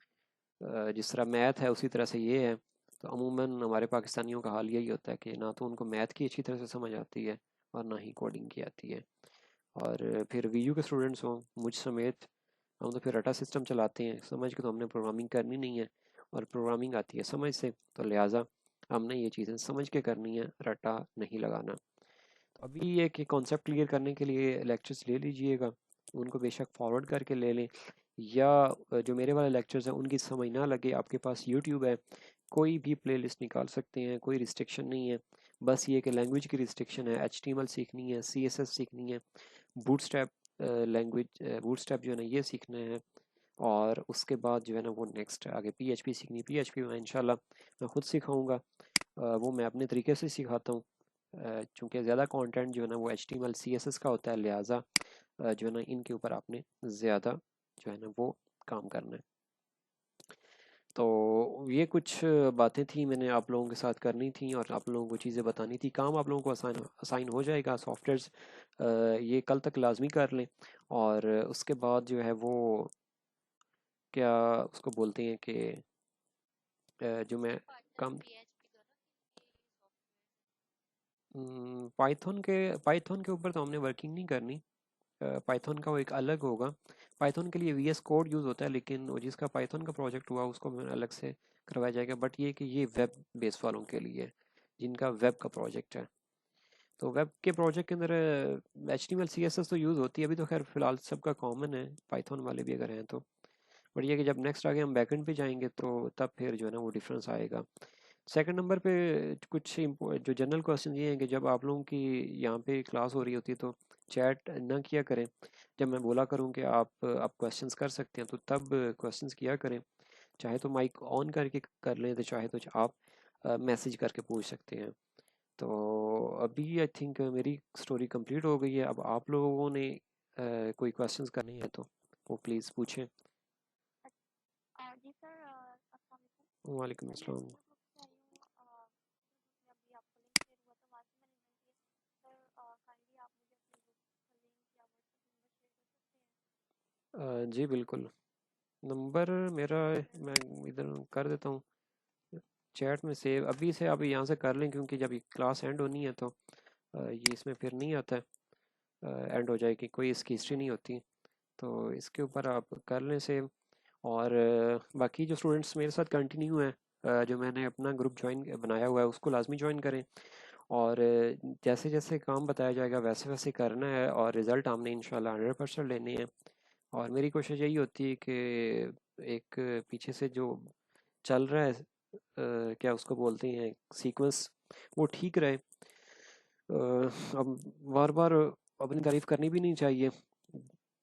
जिस तरह मैथ है उसी तरह से ये है। तो अमूमन हमारे पाकिस्तानियों का हाल यही होता है कि ना तो उनको मैथ की अच्छी तरह से समझ आती है और ना ही कोडिंग की आती है। और फिर VU के स्टूडेंट्स हों मुझ समेत, हम तो फिर रटा सिस्टम चलाते हैं समझ के, तो हमने प्रोग्रामिंग करनी नहीं है और प्रोग्रामिंग आती है समझ से, तो लिहाजा हमने ये चीज़ें समझ के करनी है, रटा नहीं लगाना। तो अभी ये कि कॉन्सेप्ट क्लियर करने के लिए लेक्चर्स ले लीजिएगा, उनको बेशक फॉरवर्ड करके ले लें, या जो मेरे वाले लेक्चर्स हैं उनकी समझ ना लगे, आपके पास यूट्यूब है, कोई भी प्लेलिस्ट निकाल सकते हैं, कोई रिस्ट्रिक्शन नहीं है। बस ये कि लैंग्वेज की रिस्ट्रिक्शन है, HTML सीखनी है, CSS सीखनी है, बूटस्ट्रैप लैंग्वेज बूटस्ट्रैप जो है ना ये सीखना है, और उसके बाद जो है ना वो नेक्स्ट आगे PHP सीखनी है। PHP में इंशाल्लाह मैं खुद सिखाऊंगा, वो मैं अपने तरीके से सिखाता हूँ। चूँकि ज़्यादा कंटेंट जो है ना वो HTML CSS का होता है, लिहाजा जो है ना इनके ऊपर आपने ज़्यादा जो है ना वो काम करना है। तो ये कुछ बातें थी मैंने आप लोगों के साथ करनी थी और आप लोगों को चीज़ें बतानी थी। काम आप लोगों को असाइन हो जाएगा, सॉफ्टवेयर्स ये कल तक लाजमी कर लें। और उसके बाद जो है वो क्या उसको बोलते हैं कि जो मैं काम पाइथन के ऊपर तो हमने वर्किंग नहीं करनी। पाइथन का वो एक अलग होगा। पाइथन के लिए वीएस कोड यूज़ होता है, लेकिन वो जिसका पाइथन का प्रोजेक्ट हुआ उसको अलग से करवाया जाएगा। बट ये कि ये वेब बेस वालों के लिए है, जिनका वेब का प्रोजेक्ट है। तो वेब के प्रोजेक्ट के अंदर HTML CSS तो यूज़ होती है। अभी तो खैर फिलहाल सबका कॉमन है, पाइथन वाले भी अगर हैं तो। बट ये कि जब नेक्स्ट आगे हम बैकएंड पे जाएंगे तो तब फिर जो है ना वो डिफरेंस आएगा। सेकंड नंबर पे कुछ जो जनरल क्वेश्चन ये हैं कि जब आप लोगों की यहाँ पे क्लास हो रही होती है तो चैट ना किया करें। जब मैं बोला करूँ कि आप क्वेश्चंस कर सकते हैं तो तब क्वेश्चंस किया करें। चाहे तो माइक ऑन करके कर लें, तो चाहे तो आप मैसेज करके पूछ सकते हैं। तो अभी आई थिंक मेरी स्टोरी कंप्लीट हो गई है। अब आप लोगों ने कोई क्वेश्चंस करने हैं तो वो प्लीज़ पूछें। जी सर, अस्सलाम वालेकुम। वालेकुम सर मैं अस्सलाम। सिंगापुर से आई हूँ। अभी आपको लिंक शेयर हुआ था, वहाँ से मैंने ज्वाइन किया। सर काइंडली आप मुझे अपने ग्रुप का लिंक या व्हाट्सएप नंबर शेयर कर सकते जी बिल्कुल। नंबर मेरा मैं इधर कर देता हूँ चैट में सेव। अभी से आप यहाँ से कर लें, क्योंकि जब ये क्लास एंड होनी है तो ये इसमें फिर नहीं आता है। एंड हो जाएगी, कोई इसकी हिस्ट्री नहीं होती। तो इसके ऊपर आप कर लें सेव। और बाकी जो स्टूडेंट्स मेरे साथ कंटिन्यू हैं, जो मैंने अपना ग्रुप ज्वाइन बनाया हुआ है उसको लाजमी ज्वाइन करें। और जैसे जैसे काम बताया जाएगा वैसे वैसे करना है, और रिज़ल्ट हमने इंशाल्लाह 100% लेने हैं। और मेरी कोशिश यही होती है कि एक पीछे से जो चल रहा है क्या उसको बोलते हैं सीक्वेंस, वो ठीक रहे। अब बार बार अपनी तारीफ करनी भी नहीं चाहिए,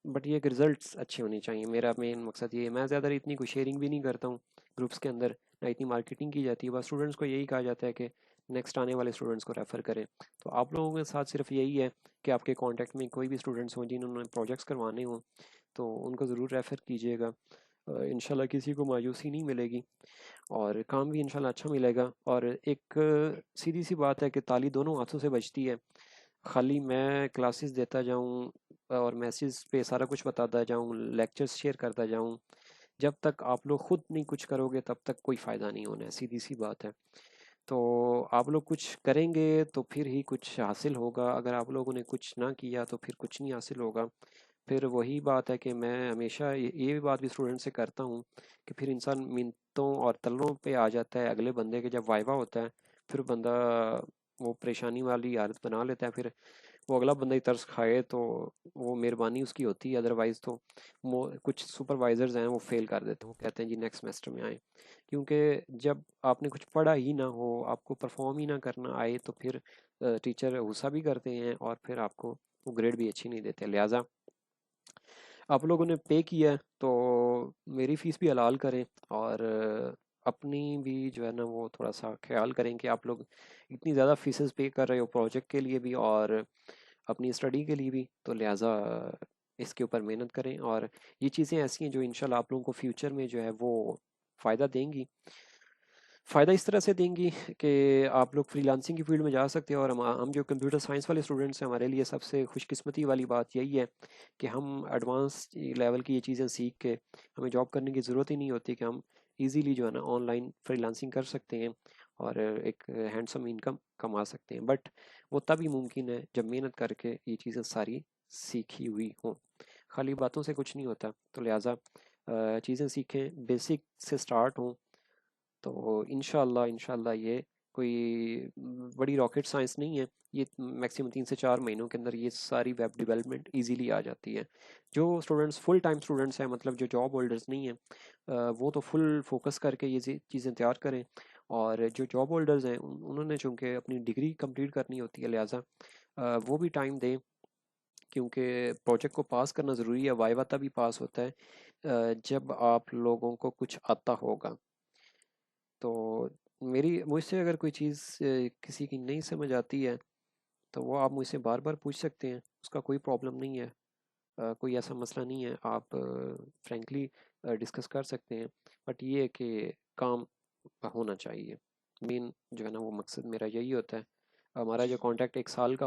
बट ये कि रिजल्ट्स अच्छे होने चाहिए। मेरा मेन मकसद ये है। मैं ज़्यादा इतनी कोई शेयरिंग भी नहीं करता हूँ ग्रुप्स के अंदर, ना इतनी मार्केटिंग की जाती है। बस स्टूडेंट्स को यही कहा जाता है कि नेक्स्ट आने वाले स्टूडेंट्स को रेफ़र करें। तो आप लोगों के साथ सिर्फ यही है कि आपके कांटेक्ट में कोई भी स्टूडेंट्स हों जिन्होंने प्रोजेक्ट्स करवाने हों तो उनको ज़रूर रेफ़र कीजिएगा। इंशाल्लाह किसी को मायूसी नहीं मिलेगी और काम भी इंशाल्लाह अच्छा मिलेगा। और एक सीधी सी बात है कि ताली दोनों हाथों से बजती है। खाली मैं क्लासेस देता जाऊं और मैसेज पे सारा कुछ बताता जाऊं, लेक्चर्स शेयर करता जाऊं, जब तक आप लोग खुद नहीं कुछ करोगे तब तक कोई फ़ायदा नहीं होना है। सीधी सी बात है। तो आप लोग कुछ करेंगे तो फिर ही कुछ हासिल होगा। अगर आप लोगों ने कुछ ना किया तो फिर कुछ नहीं हासिल होगा। फिर वही बात है कि मैं हमेशा ये भी बात भी स्टूडेंट से करता हूँ कि फिर इंसान मिन्नतों और तलबों पे आ जाता है अगले बंदे के जब वाइवा होता है। फिर बंदा वो परेशानी वाली आदत बना लेता है। फिर वो अगला बंदा ही तरस खाए तो वो मेहरबानी उसकी होती है। अदरवाइज़ तो वो कुछ सुपरवाइजर्स हैं वो फेल कर देते हैं, वो कहते हैं जी नेक्स्ट सेमेस्टर में आए। क्योंकि जब आपने कुछ पढ़ा ही ना हो, आपको परफॉर्म ही ना करना आए, तो फिर टीचर गुस्सा भी करते हैं और फिर आपको वो ग्रेड भी अच्छी नहीं देते। लिहाजा आप लोगों ने पे किया है तो मेरी फ़ीस भी हलाल करें, और अपनी भी जो है ना वो थोड़ा सा ख्याल करें कि आप लोग इतनी ज़्यादा फीसेस पे कर रहे हो प्रोजेक्ट के लिए भी और अपनी स्टडी के लिए भी। तो लिहाजा इसके ऊपर मेहनत करें। और ये चीज़ें ऐसी हैं जो इंशाल्लाह आप लोगों को फ्यूचर में जो है वो फ़ायदा देंगी। फ़ायदा इस तरह से देंगी कि आप लोग फ्रीलांसिंग की फील्ड में जा सकते हो। और हम जो कंप्यूटर साइंस वाले स्टूडेंट्स हैं, हमारे लिए सबसे खुशकिस्मती वाली बात यही है कि हम एडवांस लेवल की ये चीज़ें सीख के हमें जॉब करने की ज़रूरत ही नहीं होती, कि हम इजीली जो है ना ऑनलाइन फ्रीलांसिंग कर सकते हैं और एक हैंडसम इनकम कमा सकते हैं। बट वो तभी मुमकिन है जब मेहनत करके ये चीज़ें सारी सीखी हुई हों। खाली बातों से कुछ नहीं होता। तो लिहाजा चीज़ें सीखें, बेसिक से स्टार्ट हों। तो इंशाल्लाह इंशाल्लाह ये कोई बड़ी रॉकेट साइंस नहीं है। ये मैक्सिमम 3 से 4 महीनों के अंदर ये सारी वेब डेवलपमेंट इजीली आ जाती है। जो स्टूडेंट्स फुल टाइम स्टूडेंट्स हैं, मतलब जो जॉब होल्डर्स नहीं हैं, वो तो फुल फोकस करके ये चीज़ें तैयार करें। और जो जॉब होल्डर्स हैं उन्होंने चूँकि अपनी डिग्री कंप्लीट करनी होती है, लिहाजा वो भी टाइम दें, क्योंकि प्रोजेक्ट को पास करना ज़रूरी है। वाइवा तभी पास होता है जब आप लोगों को कुछ आता होगा। तो मेरी मुझसे अगर कोई चीज़ किसी की नहीं समझ आती है तो वो आप मुझसे बार बार पूछ सकते हैं, उसका कोई प्रॉब्लम नहीं है। कोई ऐसा मसला नहीं है, आप फ्रैंकली डिस्कस कर सकते हैं। बट ये है कि काम होना चाहिए। मेन जो है ना वो मकसद मेरा यही होता है। हमारा जो कॉन्ट्रैक्ट 1 साल का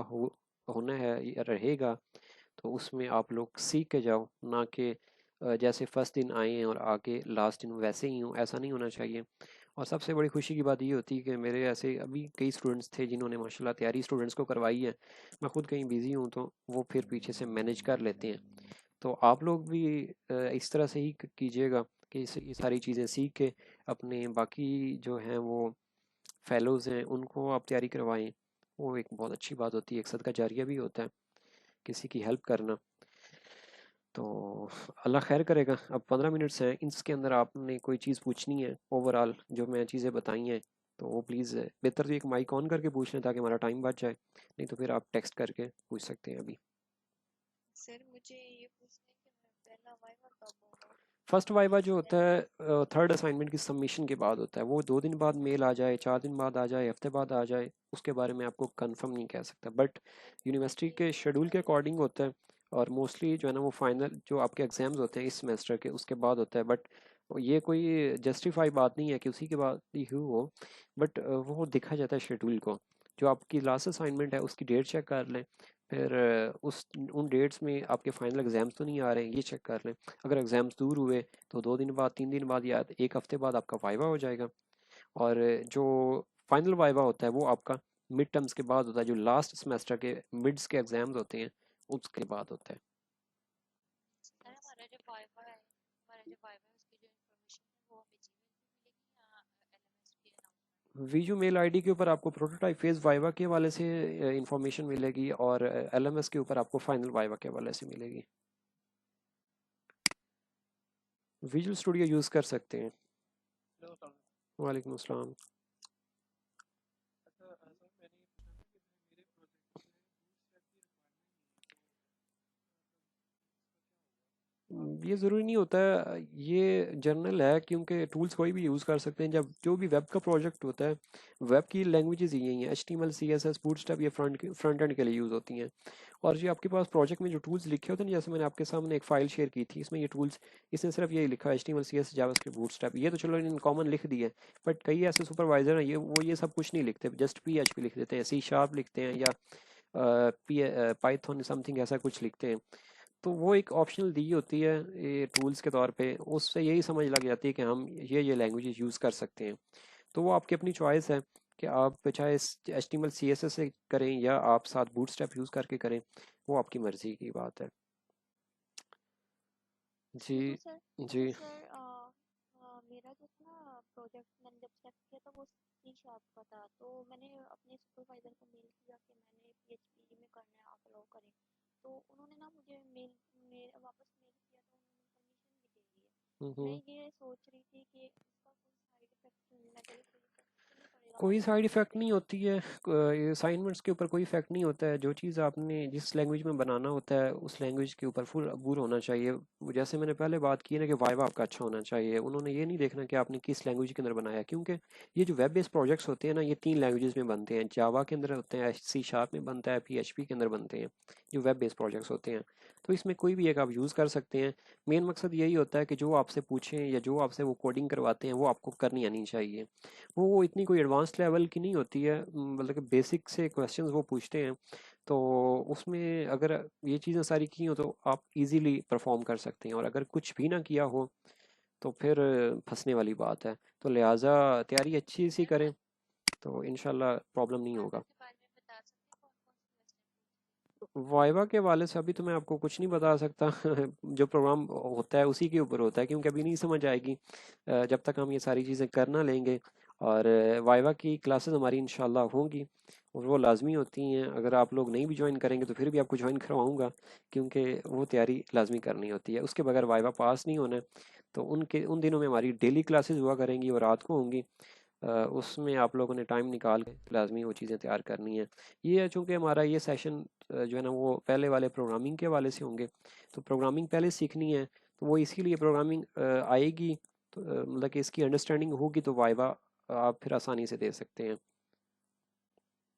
होना है या रहेगा, तो उसमें आप लोग सीख के जाओ, ना कि जैसे फर्स्ट दिन आए हैं और आगे लास्ट दिन वैसे ही हूँ, ऐसा नहीं होना चाहिए। और सबसे बड़ी खुशी की बात ये होती है कि मेरे ऐसे अभी कई स्टूडेंट्स थे जिन्होंने माशाल्लाह तैयारी स्टूडेंट्स को करवाई है। मैं खुद कहीं बिजी हूँ तो वो फिर पीछे से मैनेज कर लेते हैं। तो आप लोग भी इस तरह से ही कीजिएगा कि ये सारी चीज़ें सीख के अपने बाकी जो हैं वो फेलोज़ हैं उनको आप तैयारी करवाएं। वो एक बहुत अच्छी बात होती है, एक सदका जारिया भी होता है किसी की हेल्प करना। तो अल्लाह खैर करेगा। अब 15 मिनट्स हैं, इसके अंदर आपने कोई चीज़ पूछनी है ओवरऑल जो मैं चीज़ें बताई हैं तो वो प्लीज़ बेहतर तो एक माइक ऑन करके पूछ लें ताकि हमारा टाइम बच जाए, नहीं तो फिर आप टेक्स्ट करके पूछ सकते हैं अभी। सर मुझे ये पूछना है कि मैं पहला वाइवा कब होगा? फर्स्ट वाइवा जो होता सेकंड। है थर्ड असाइनमेंट की सबमिशन के बाद होता है। वो 2 दिन बाद मेल आ जाए, 4 दिन बाद आ जाए, हफ्ते बाद आ जाए, उसके बारे में आपको कंफर्म नहीं कह सकता, बट यूनिवर्सिटी ये के शेड्यूल के मतलब अकॉर्डिंग होता है। और मोस्टली जो है ना वो फाइनल जो आपके एग्जाम्स होते हैं इस सेमेस्टर के उसके बाद होता है। बट ये कोई जस्टिफाई बात नहीं है कि उसी के बाद ही हो, बट वो देखा जाता है शेड्यूल को। जो आपकी लास्ट असाइनमेंट है उसकी डेट चेक कर लें, फिर उस उन डेट्स में आपके फाइनल एग्जाम्स तो नहीं आ रहे हैं ये चेक कर लें। अगर एग्ज़ाम्स दूर हुए तो 2 दिन बाद, 3 दिन बाद या एक हफ्ते बाद आपका वाइवा हो जाएगा। और जो फाइनल वाइवा होता है वो आपका मिड टर्म्स के बाद होता है, जो लास्ट सेमेस्टर के मिड्स के एग्जाम्स होते हैं उसके बाद होता है। सर हमारा जो वाइवा है, उसकी जो इन्फॉर्मेशन है वो हमें जीमेल पे मिलेगी या एलएमएस की अनाउंसमेंट? वीजू मेल आईडी के ऊपर आपको प्रोटोटाइप फेज वाइवा के हवाले से इंफॉर्मेशन मिलेगी और एलएमएस के ऊपर आपको फाइनल वाइवा के हवाले से मिलेगी। विजुअल स्टूडियो यूज़ कर सकते हैं। वालेकुम अस्सलाम। ये ज़रूरी नहीं होता है, ये जनरल है क्योंकि टूल्स कोई भी यूज़ कर सकते हैं। जब जो भी वेब का प्रोजेक्ट होता है, वेब की लैंग्वेजेस यही हैं, HTML CSS बूटस्ट्रैप, ये फ्रंट एंड के लिए यूज़ होती हैं। और जो आपके पास प्रोजेक्ट में जो टूल्स लिखे होते हैं ना, जैसे मैंने आपके सामने एक फ़ाइल शेयर की थी, इसमें ये टूल्स, इसने सिर्फ यही लिखा है HTML CSS जावास्क्रिप्ट बूटस्ट्रैप, ये तो चलो इन कॉमन लिख दिया है। बट कई ऐसे सुपरवाइजर हैं ये सब कुछ नहीं लिखते, जस्ट PHP लिख देते हैं, C# लिखते हैं या पाइथन समथिंग ऐसा कुछ लिखते हैं। तो वो एक ऑप्शनल दी होती है ये टूल्स के तौर पे, उससे यही समझ लग जाती है कि हम ये लैंग्वेजेस यूज़ कर सकते हैं। तो वो आपकी अपनी चॉइस है कि आप चाहे HTML CSS से करें या आप साथ बूटस्ट्रैप यूज़ करके करें, वो आपकी मर्ज़ी की बात है। जी। लेकिन सर जी। मेरा जो था ना प्रोजेक्ट मैंने जब चेक किया था वो सी शार्प का था, तो मैंने अपने सुपरवाइजर को मेल किया कि मैंने पीएचपी में करना है, आप अलाउ करें। तो उन्होंने ना मुझे वापस मेल किया, तो उन्होंने परमिशन भी दे दी है। मैं हम्म। ये सोच रही थी कि इसका कोई साइड इफेक्ट मेंटली कोई इफेक्ट तो नहीं पड़ेगा कोई वाइवा साइड देने इफ़ेक्ट पे? नहीं होती है, असाइनमेंट्स के ऊपर कोई इफेक्ट नहीं होता है। जो चीज़ आपने जिस लैंग्वेज में बनाना होता है उस लैंग्वेज के ऊपर फुल अबूर होना चाहिए। जैसे मैंने पहले बात की ना कि वाइवा आपका अच्छा होना चाहिए, उन्होंने ये नहीं देखना कि आपने किस लैंग्वेज के अंदर बनाया, क्योंकि ये जो वेब बेस्ड प्रोजेक्ट्स होते हैं ना ये 3 लैंग्वेजेस में बनते हैं। जावा के अंदर होते हैं, C# में बनता है, PHP के अंदर बनते हैं जो वेब बेस्ड प्रोजेक्ट्स होते हैं। तो इसमें कोई भी एक आप यूज़ कर सकते हैं। मेन मकसद यही होता है कि जो आपसे पूछें या जो आपसे वो कोडिंग करवाते हैं वो आपको करनी आनी चाहिए। वो इतनी कोई एडवांस लेवल की नहीं होती है, मतलब कि बेसिक से क्वेश्चंस वो पूछते हैं। तो उसमें अगर ये चीज़ें सारी की हो तो आप इजीली परफॉर्म कर सकते हैं, और अगर कुछ भी ना किया हो तो फिर फंसने वाली बात है। तो लिहाजा तैयारी अच्छी सी सर करें तो इंशाल्लाह प्रॉब्लम नहीं वाइवा होगा। के बारे में बता सकते हैं कौन कौन से क्वेश्चन पूछते वाइवा के हवाले से अभी तो मैं आपको कुछ नहीं बता सकता जो प्रोग्राम होता है उसी के ऊपर होता है, क्योंकि अभी नहीं समझ आएगी जब तक हम ये सारी चीज़ें कर ना लेंगे। और वाइवा की क्लासेस हमारी इंशाल्लाह होंगी और वो लाजमी होती हैं। अगर आप लोग नहीं भी ज्वाइन करेंगे तो फिर भी आपको ज्वाइन करवाऊंगा, क्योंकि वो तैयारी लाजमी करनी होती है, उसके बगैर वाइवा पास नहीं होना है। तो उन दिनों में हमारी डेली क्लासेस हुआ करेंगी और रात को होंगी। उसमें आप लोगों ने टाइम निकाल के लाजमी वो चीज़ें तैयार करनी है। ये है चूँकि हमारा ये सेशन जो है ना वो पहले वाले प्रोग्रामिंग के हवाले से होंगे, तो प्रोग्रामिंग पहले सीखनी है, तो वो इसीलिए प्रोग्रामिंग आएगी तो मतलब कि इसकी अंडरस्टैंडिंग होगी तो वाइवा आप फिर आसानी से दे सकते हैं।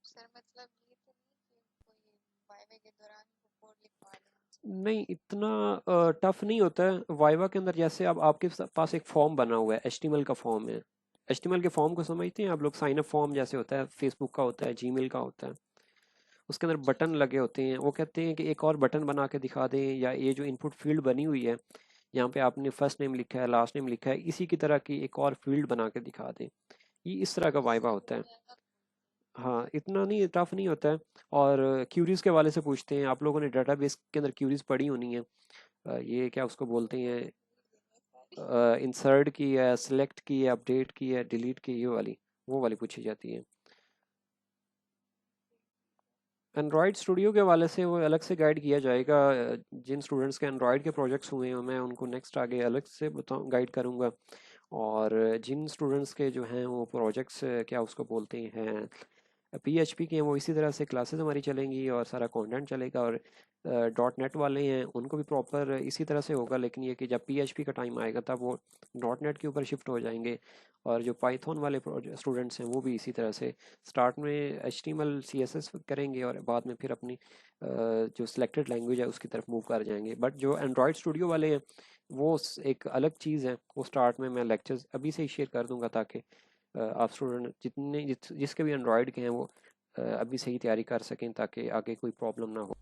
सर मतलब ये तो नहीं कि कोई वाइवा के दौरान वो कोड लिखवा दें हमसे? नहीं, इतना टफ नहीं होता है वाइवा के अंदर। जैसे अब आपके पास एक फॉर्म बना हुआ है, HTML का फॉर्म है। HTML के फॉर्म को समझते हैं आप लोग? साइन अप फॉर्म जैसे होता है, फेसबुक का होता है, जीमेल का होता है, उसके अंदर जी बटन जी। लगे होते हैं। वो कहते हैं कि एक और बटन बना के दिखा दें, या ये जो इनपुट फील्ड बनी हुई है यहाँ पे आपने फर्स्ट नेम लिखा है, लास्ट नेम लिखा है, इसी की तरह की एक और फील्ड बना के दिखा दें। ये इस तरह का वाइवा होता है। हाँ, इतना नहीं टफ नहीं होता है। और क्यूरीज के वाले से पूछते हैं, आप लोगों ने डाटाबेस के अंदर क्यूरीज पढ़ी होनी है। ये क्या उसको बोलते हैं, इंसर्ट की है, सिलेक्ट की है, अपडेट की है, डिलीट की, ये वाली, वो वाली पूछी जाती है। एंड्रॉयड स्टूडियो के वाले से वो अलग से गाइड किया जाएगा। जिन स्टूडेंट्स के एंड्रॉयड के प्रोजेक्ट्स हुए हैं मैं उनको नेक्स्ट आगे अलग से बताऊँ, गाइड करूँगा। और जिन स्टूडेंट्स के जो हैं वो प्रोजेक्ट्स क्या उसको बोलते हैं, पीएचपी के हैं, वो इसी तरह से क्लासेस हमारी चलेंगी और सारा कंटेंट चलेगा। और डॉट नेट वाले हैं उनको भी प्रॉपर इसी तरह से होगा, लेकिन ये कि जब पीएचपी का टाइम आएगा तब वो डॉट नेट के ऊपर शिफ्ट हो जाएंगे। और जो पाइथन वाले स्टूडेंट्स हैं वो भी इसी तरह से स्टार्ट में एचटीएमएल सीएसएस करेंगे और बाद में फिर अपनी जो सिलेक्टेड लैंग्वेज है उसकी तरफ मूव कर जाएंगे। बट जो एंड्रॉयड स्टूडियो वाले हैं वो एक अलग चीज़ है, वो स्टार्ट में मैं लेक्चर्स अभी से ही शेयर कर दूंगा ताकि आप स्टूडेंट जिसके भी एंड्रॉयड के हैं वो अभी से ही तैयारी कर सकें ताकि आगे कोई प्रॉब्लम ना हो।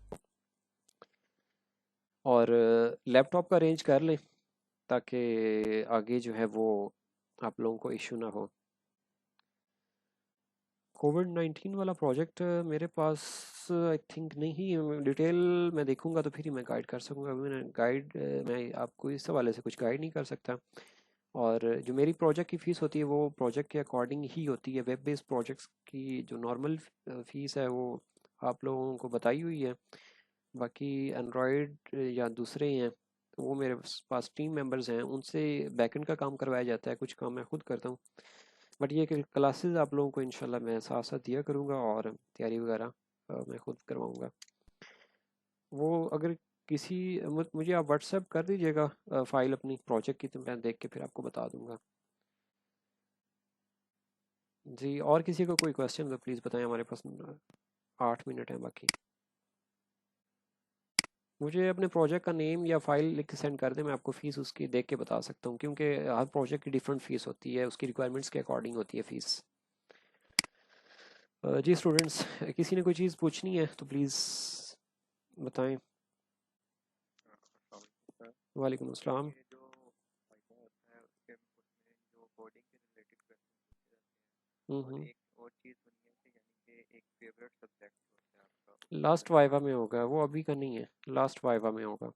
और लैपटॉप का अरेंज कर लें ताकि आगे जो है वो आप लोगों को इशू ना हो। कोविड-19 वाला प्रोजेक्ट मेरे पास आई थिंक नहीं है, डिटेल मैं देखूंगा तो फिर ही मैं गाइड कर सकूंगा। अभी मैं आपको इस हवाले से कुछ गाइड नहीं कर सकता। और जो मेरी प्रोजेक्ट की फ़ीस होती है वो प्रोजेक्ट के अकॉर्डिंग ही होती है। वेब बेस्ड प्रोजेक्ट्स की जो नॉर्मल फ़ीस है वो आप लोगों को बताई हुई है। बाकी एंड्रॉयड या दूसरे हैं वो मेरे पास टीम मेंबर्स हैं, उनसे बैकएंड का काम करवाया जाता है, कुछ काम मैं खुद करता हूँ। बट ये कि क्लासेस आप लोगों को इंशाल्लाह मैं साथ साथ दिया करूँगा और तैयारी वगैरह मैं खुद करवाऊँगा। वो अगर किसी मुझे आप व्हाट्सएप कर दीजिएगा फाइल अपनी प्रोजेक्ट की, तो मैं देख के फिर आपको बता दूंगा। जी, और किसी को कोई क्वेश्चन तो प्लीज़ बताएं, हमारे पास 8 मिनट हैं बाकी। मुझे अपने प्रोजेक्ट का नेम या फाइल लिख के सेंड कर दें, मैं आपको फ़ीस उसकी देख के बता सकता हूँ, क्योंकि हर प्रोजेक्ट की डिफरेंट फ़ीस होती है, उसकी रिक्वायरमेंट्स के अकॉर्डिंग होती है फ़ीस। जी स्टूडेंट्स, किसी ने कोई चीज़ पूछनी है तो प्लीज़ बताएं। वालेकुम अस्सलाम। हम्म। लास्ट वाइवा में होगा वो, अभी का नहीं है, लास्ट वाइवा में होगा।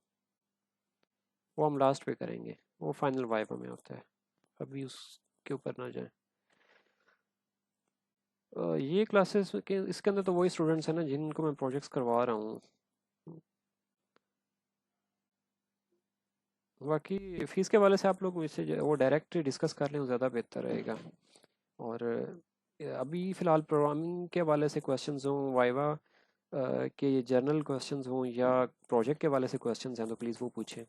वो हम लास्ट पे करेंगे, वो फाइनल वाइवा में होता है, अभी उसके ऊपर ना जाए। ये क्लासेस के इसके अंदर तो वही स्टूडेंट्स हैं ना जिनको मैं प्रोजेक्ट्स करवा रहा हूँ। बाकी फ़ीस के वाले से आप लोग मुझसे वो डायरेक्ट डिस्कस कर लें, वो ज़्यादा बेहतर रहेगा। और अभी फ़िलहाल प्रोग्रामिंग के वाले से क्वेश्चंस हों, वाइवा के जर्नल क्वेश्चंस हों या प्रोजेक्ट के वाले से क्वेश्चंस हैं तो प्लीज़ वो पूछें।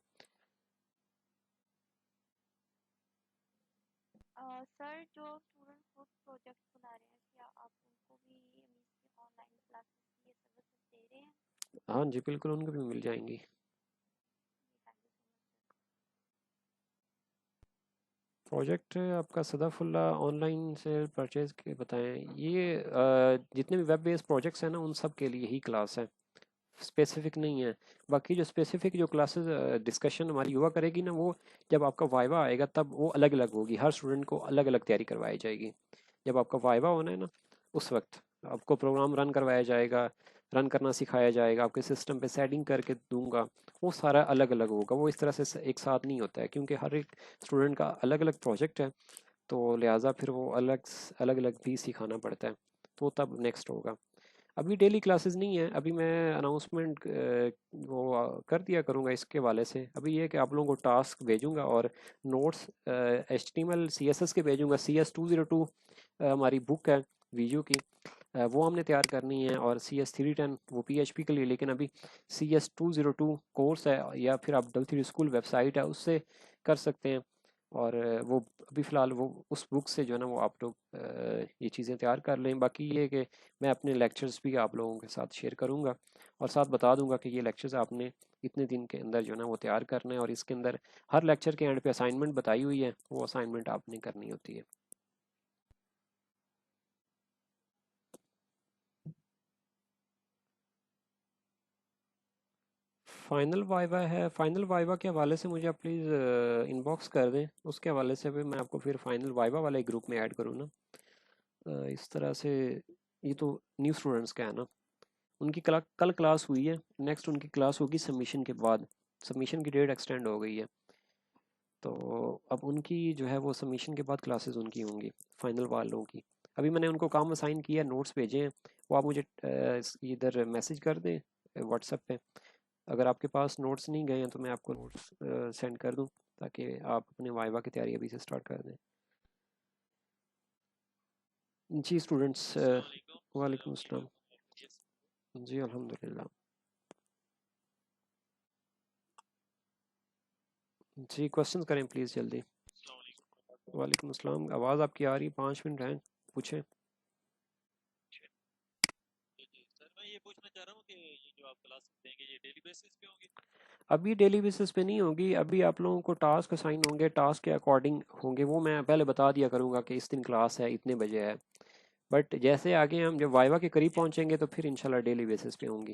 सर जो स्टूडेंट खुद प्रोजेक्ट बना रहे हैं क्या आप उनको भी ऑनलाइन क्लासेस की ये सर्विसेज दे रहे हैं? हाँ जी बिल्कुल, उनको भी मिल जाएंगी। Thank you so much sir. Project आपका सदाफुल्ला ऑनलाइन से परचेज के बताएं, ये जितने भी वेब बेस्ड प्रोजेक्ट्स हैं ना उन सब के लिए ही क्लास है, स्पेसिफिक नहीं है। बाकी जो स्पेसिफिक जो क्लासेस डिस्कशन हमारी हुआ करेगी ना, वो जब आपका वाइवा आएगा तब वो अलग अलग होगी, हर स्टूडेंट को अलग अलग तैयारी करवाई जाएगी। जब आपका वाइवा होना है ना, उस वक्त आपको प्रोग्राम रन करवाया जाएगा, रन करना सिखाया जाएगा, आपके सिस्टम पे सेटिंग करके दूंगा। वो सारा अलग अलग होगा, वो इस तरह से एक साथ नहीं होता है, क्योंकि हर एक स्टूडेंट का अलग अलग प्रोजेक्ट है, तो लिहाजा फिर वो अलग अलग अलग भी सिखाना पड़ता है। तो तब नेक्स्ट होगा। अभी डेली क्लासेस नहीं है, अभी मैं अनाउंसमेंट वो कर दिया करूँगा इसके वाले से। अभी ये है कि आप लोगों को टास्क भेजूंगा और नोट्स HTML CSS के भेजूंगा। CS202 हमारी बुक है वीडियो की, वो हमने तैयार करनी है। और CS310 वो PHP के लिए, लेकिन अभी CS202 कोर्स है या फिर आप W3 स्कूल वेबसाइट है उससे कर सकते हैं। और वो अभी फ़िलहाल वो उस बुक से जो है ना वो आप लोग ये चीज़ें तैयार कर लें। बाकी ये कि मैं अपने लेक्चर्स भी आप लोगों के साथ शेयर करूँगा और साथ बता दूंगा कि ये लेक्चर्स आपने इतने दिन के अंदर जो है ना वो तैयार करना है, और इसके अंदर हर लेक्चर के एंड पे असाइनमेंट बताई हुई है, वो असाइनमेंट आपने करनी होती है। फाइनल वाइवा है, फाइनल वाइवा के हवाले से मुझे आप प्लीज़ इनबॉक्स कर दें, उसके हवाले से भी मैं आपको फिर फाइनल वाइवा वाले ग्रुप में ऐड करूँ ना। इस तरह से ये तो न्यू स्टूडेंट्स का है ना, उनकी कल क्लास हुई है, नेक्स्ट उनकी क्लास होगी सबमिशन के बाद, सबमिशन की डेट एक्सटेंड हो गई है, तो अब उनकी जो है वो सबमिशन के बाद क्लासेस उनकी होंगी फाइनल वालों की। अभी मैंने उनको काम असाइन किया, नोट्स भेजे हैं, वो आप मुझे इधर मैसेज कर दें व्हाट्सएप पे। अगर आपके पास नोट्स नहीं गए हैं तो मैं आपको नोट्स सेंड कर दूं, ताकि आप अपने वाइवा की तैयारी अभी से स्टार्ट कर दें। जी स्टूडेंट्स, अस्सलाम वालेकुम वालेकुम सर, अस्सलाम। जी अल्हम्दुलिल्लाह। जी क्वेश्चंस करें प्लीज़ जल्दी। अस्सलाम वालेकुम। वालेकुम अस्सलाम, आवाज़ आपकी आ रही, 5 मिनट हैं, पूछें। जी जी सर, मैं ये पूछना चाह रहा हूँ कि ये जो आप क्लास देंगे ये डेली बेसिस पे होंगी? अभी डेली बेसिस पे नहीं होगी, अभी आप लोगों को टास्क असाइन होंगे, टास्क के अकॉर्डिंग होंगे, वो मैं पहले बता दिया करूँगा कि इस दिन क्लास है, इतने बजे है। बट जैसे आगे हम जब वाइवा के करीब पहुंचेंगे तो फिर इंशाल्लाह डेली बेसिस पे होंगी।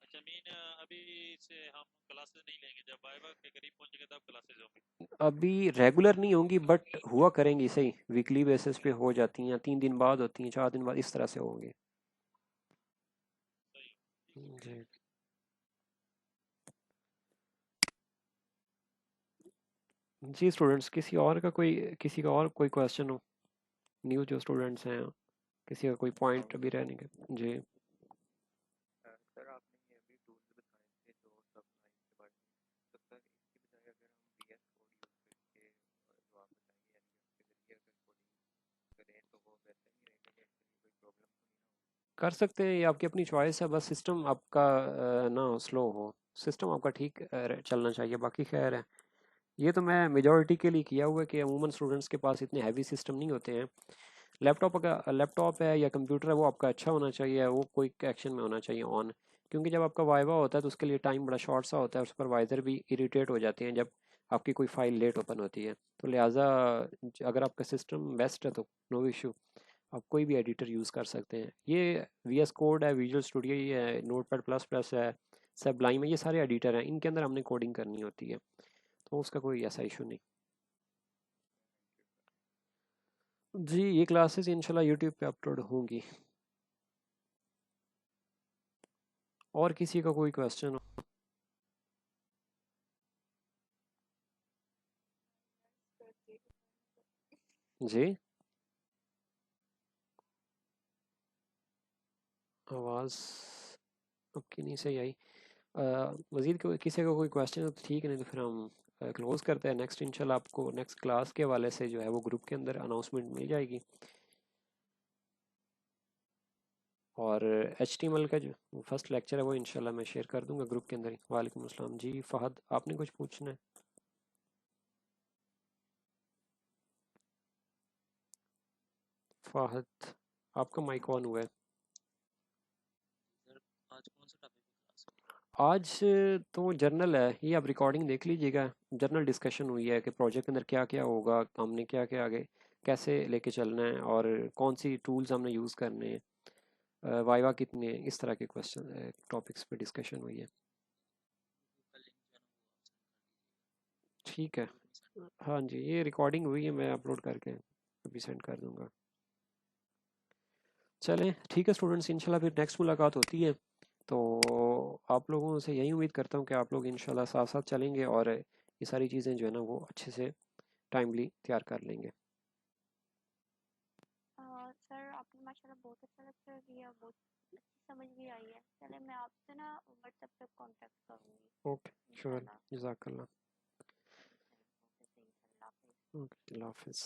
अच्छा मीन अभी से हम क्लासेस नहीं लेंगे, जब वाइवा के करीब पहुंचेंगे तब क्लासेस होंगी? अभी रेगुलर नहीं होंगी बट हुआ करेंगी, सही वीकली बेसिस पे हो जाती हैं, 3 दिन बाद होती हैं, 4 दिन बाद, इस तरह से होंगे। सही, जी जी स्टूडेंट्स, किसी का और कोई क्वेश्चन हो, न्यू जो स्टूडेंट्स हैं, किसी का कोई पॉइंट अभी रहने के। जी सर आपने ये अभी टूल्स बताए थे जो सब लाइन के बारे में, तो सर इसकी बजाय अगर हम VS कोड यूज़ करके जो आप बताएंगे यानी उसके ज़रिए अगर कोडिंग करें तो वो वैसा नहीं रहेगा या इसके लिए कोई प्रॉब्लम तो नहीं ना कर सकते हैं, ये आपकी अपनी चॉइस है, बस सिस्टम आपका ना स्लो हो, सिस्टम आपका ठीक चलना चाहिए, बाकी खैर है। ये तो मैं मेजॉरिटी के लिए किया हुआ है कि अमूमन स्टूडेंट्स के पास इतने हैवी सिस्टम नहीं होते हैं। लैपटॉप है या कंप्यूटर है, वो आपका अच्छा होना चाहिए, वो क्विक एक्शन में होना चाहिए ऑन, क्योंकि जब आपका वाइवा होता है तो उसके लिए टाइम बड़ा शॉर्ट सा होता है और सुपरवाइज़र भी इरिटेट हो जाते हैं जब आपकी कोई फाइल लेट ओपन होती है। तो लिहाजा अगर आपका सिस्टम बेस्ट है तो नो इशू, आप कोई भी एडिटर यूज़ कर सकते हैं। ये VS कोड है, विजुअल स्टूडियो ये है, नोटपैड प्लस प्लस है, सबलाइम है, ये सारे एडिटर हैं, इनके अंदर हमने कोडिंग करनी होती है, तो उसका कोई ऐसा इशू नहीं। जी ये क्लासेस इंशाल्लाह यूट्यूब पे अपलोड होंगी। और किसी का कोई क्वेश्चन हो? जी आवाज़ आपकी नहीं सही आई। मज़ीद किसी का कोई क्वेश्चन है तो ठीक है, नहीं तो फिर हम क्लोज़ करते हैं। नेक्स्ट इंशाल्लाह आपको नेक्स्ट क्लास के हवाले से जो है वो ग्रुप के अंदर अनाउंसमेंट मिल जाएगी, और HTML का जो फर्स्ट लेक्चर है वो इंशाल्लाह मैं शेयर कर दूंगा ग्रुप के अंदर ही। वालेकुम अस्सलाम। जी फ़हद, आपने कुछ पूछना है? फ़हद, आपका माइक ऑन हुआ है। सर आज कौन सा टॉपिक पे क्लास होगी? आज तो जर्नल है, ये आप रिकॉर्डिंग देख लीजिएगा, जर्नल डिस्कशन हुई है कि प्रोजेक्ट के अंदर क्या क्या होगा, हमने क्या क्या आगे कैसे लेके चलना है, और कौन सी टूल्स हमने यूज़ करने हैं, वाइवा कितने, इस तरह के क्वेश्चन टॉपिक्स पे डिस्कशन हुई है। का लिंक जो है ना वो आप सेंड कर दीजिएगा, ठीक है, ग्रुप में सेंड। हाँ जी ये रिकॉर्डिंग हुई है, मैं अपलोड करके अभी सेंड कर दूंगा। चलें ठीक है स्टूडेंट्स, इंशाल्लाह फिर नेक्स्ट मुलाकात होती है, तो आप लोगों से यही उम्मीद करता हूँ कि आप लोग इंशाल्लाह साथ साथ चलेंगे और ये सारी चीज़ें जो है ना वो अच्छे से टाइमली तैयार कर लेंगे। सर आपने माशाल्लाह बहुत अच्छा लेक्चर दिया, बहुत अच्छी समझ भी आई है। चले मैं आपसे ना व्हाट्सएप पे कांटेक्ट करूँगी ओके शुक्र, इंशाल्लाह। जज़ाकल्लाह। सही सर, ओके सही सर, अल्लाह हाफिज़। ओके, अल्लाह हाफिज़।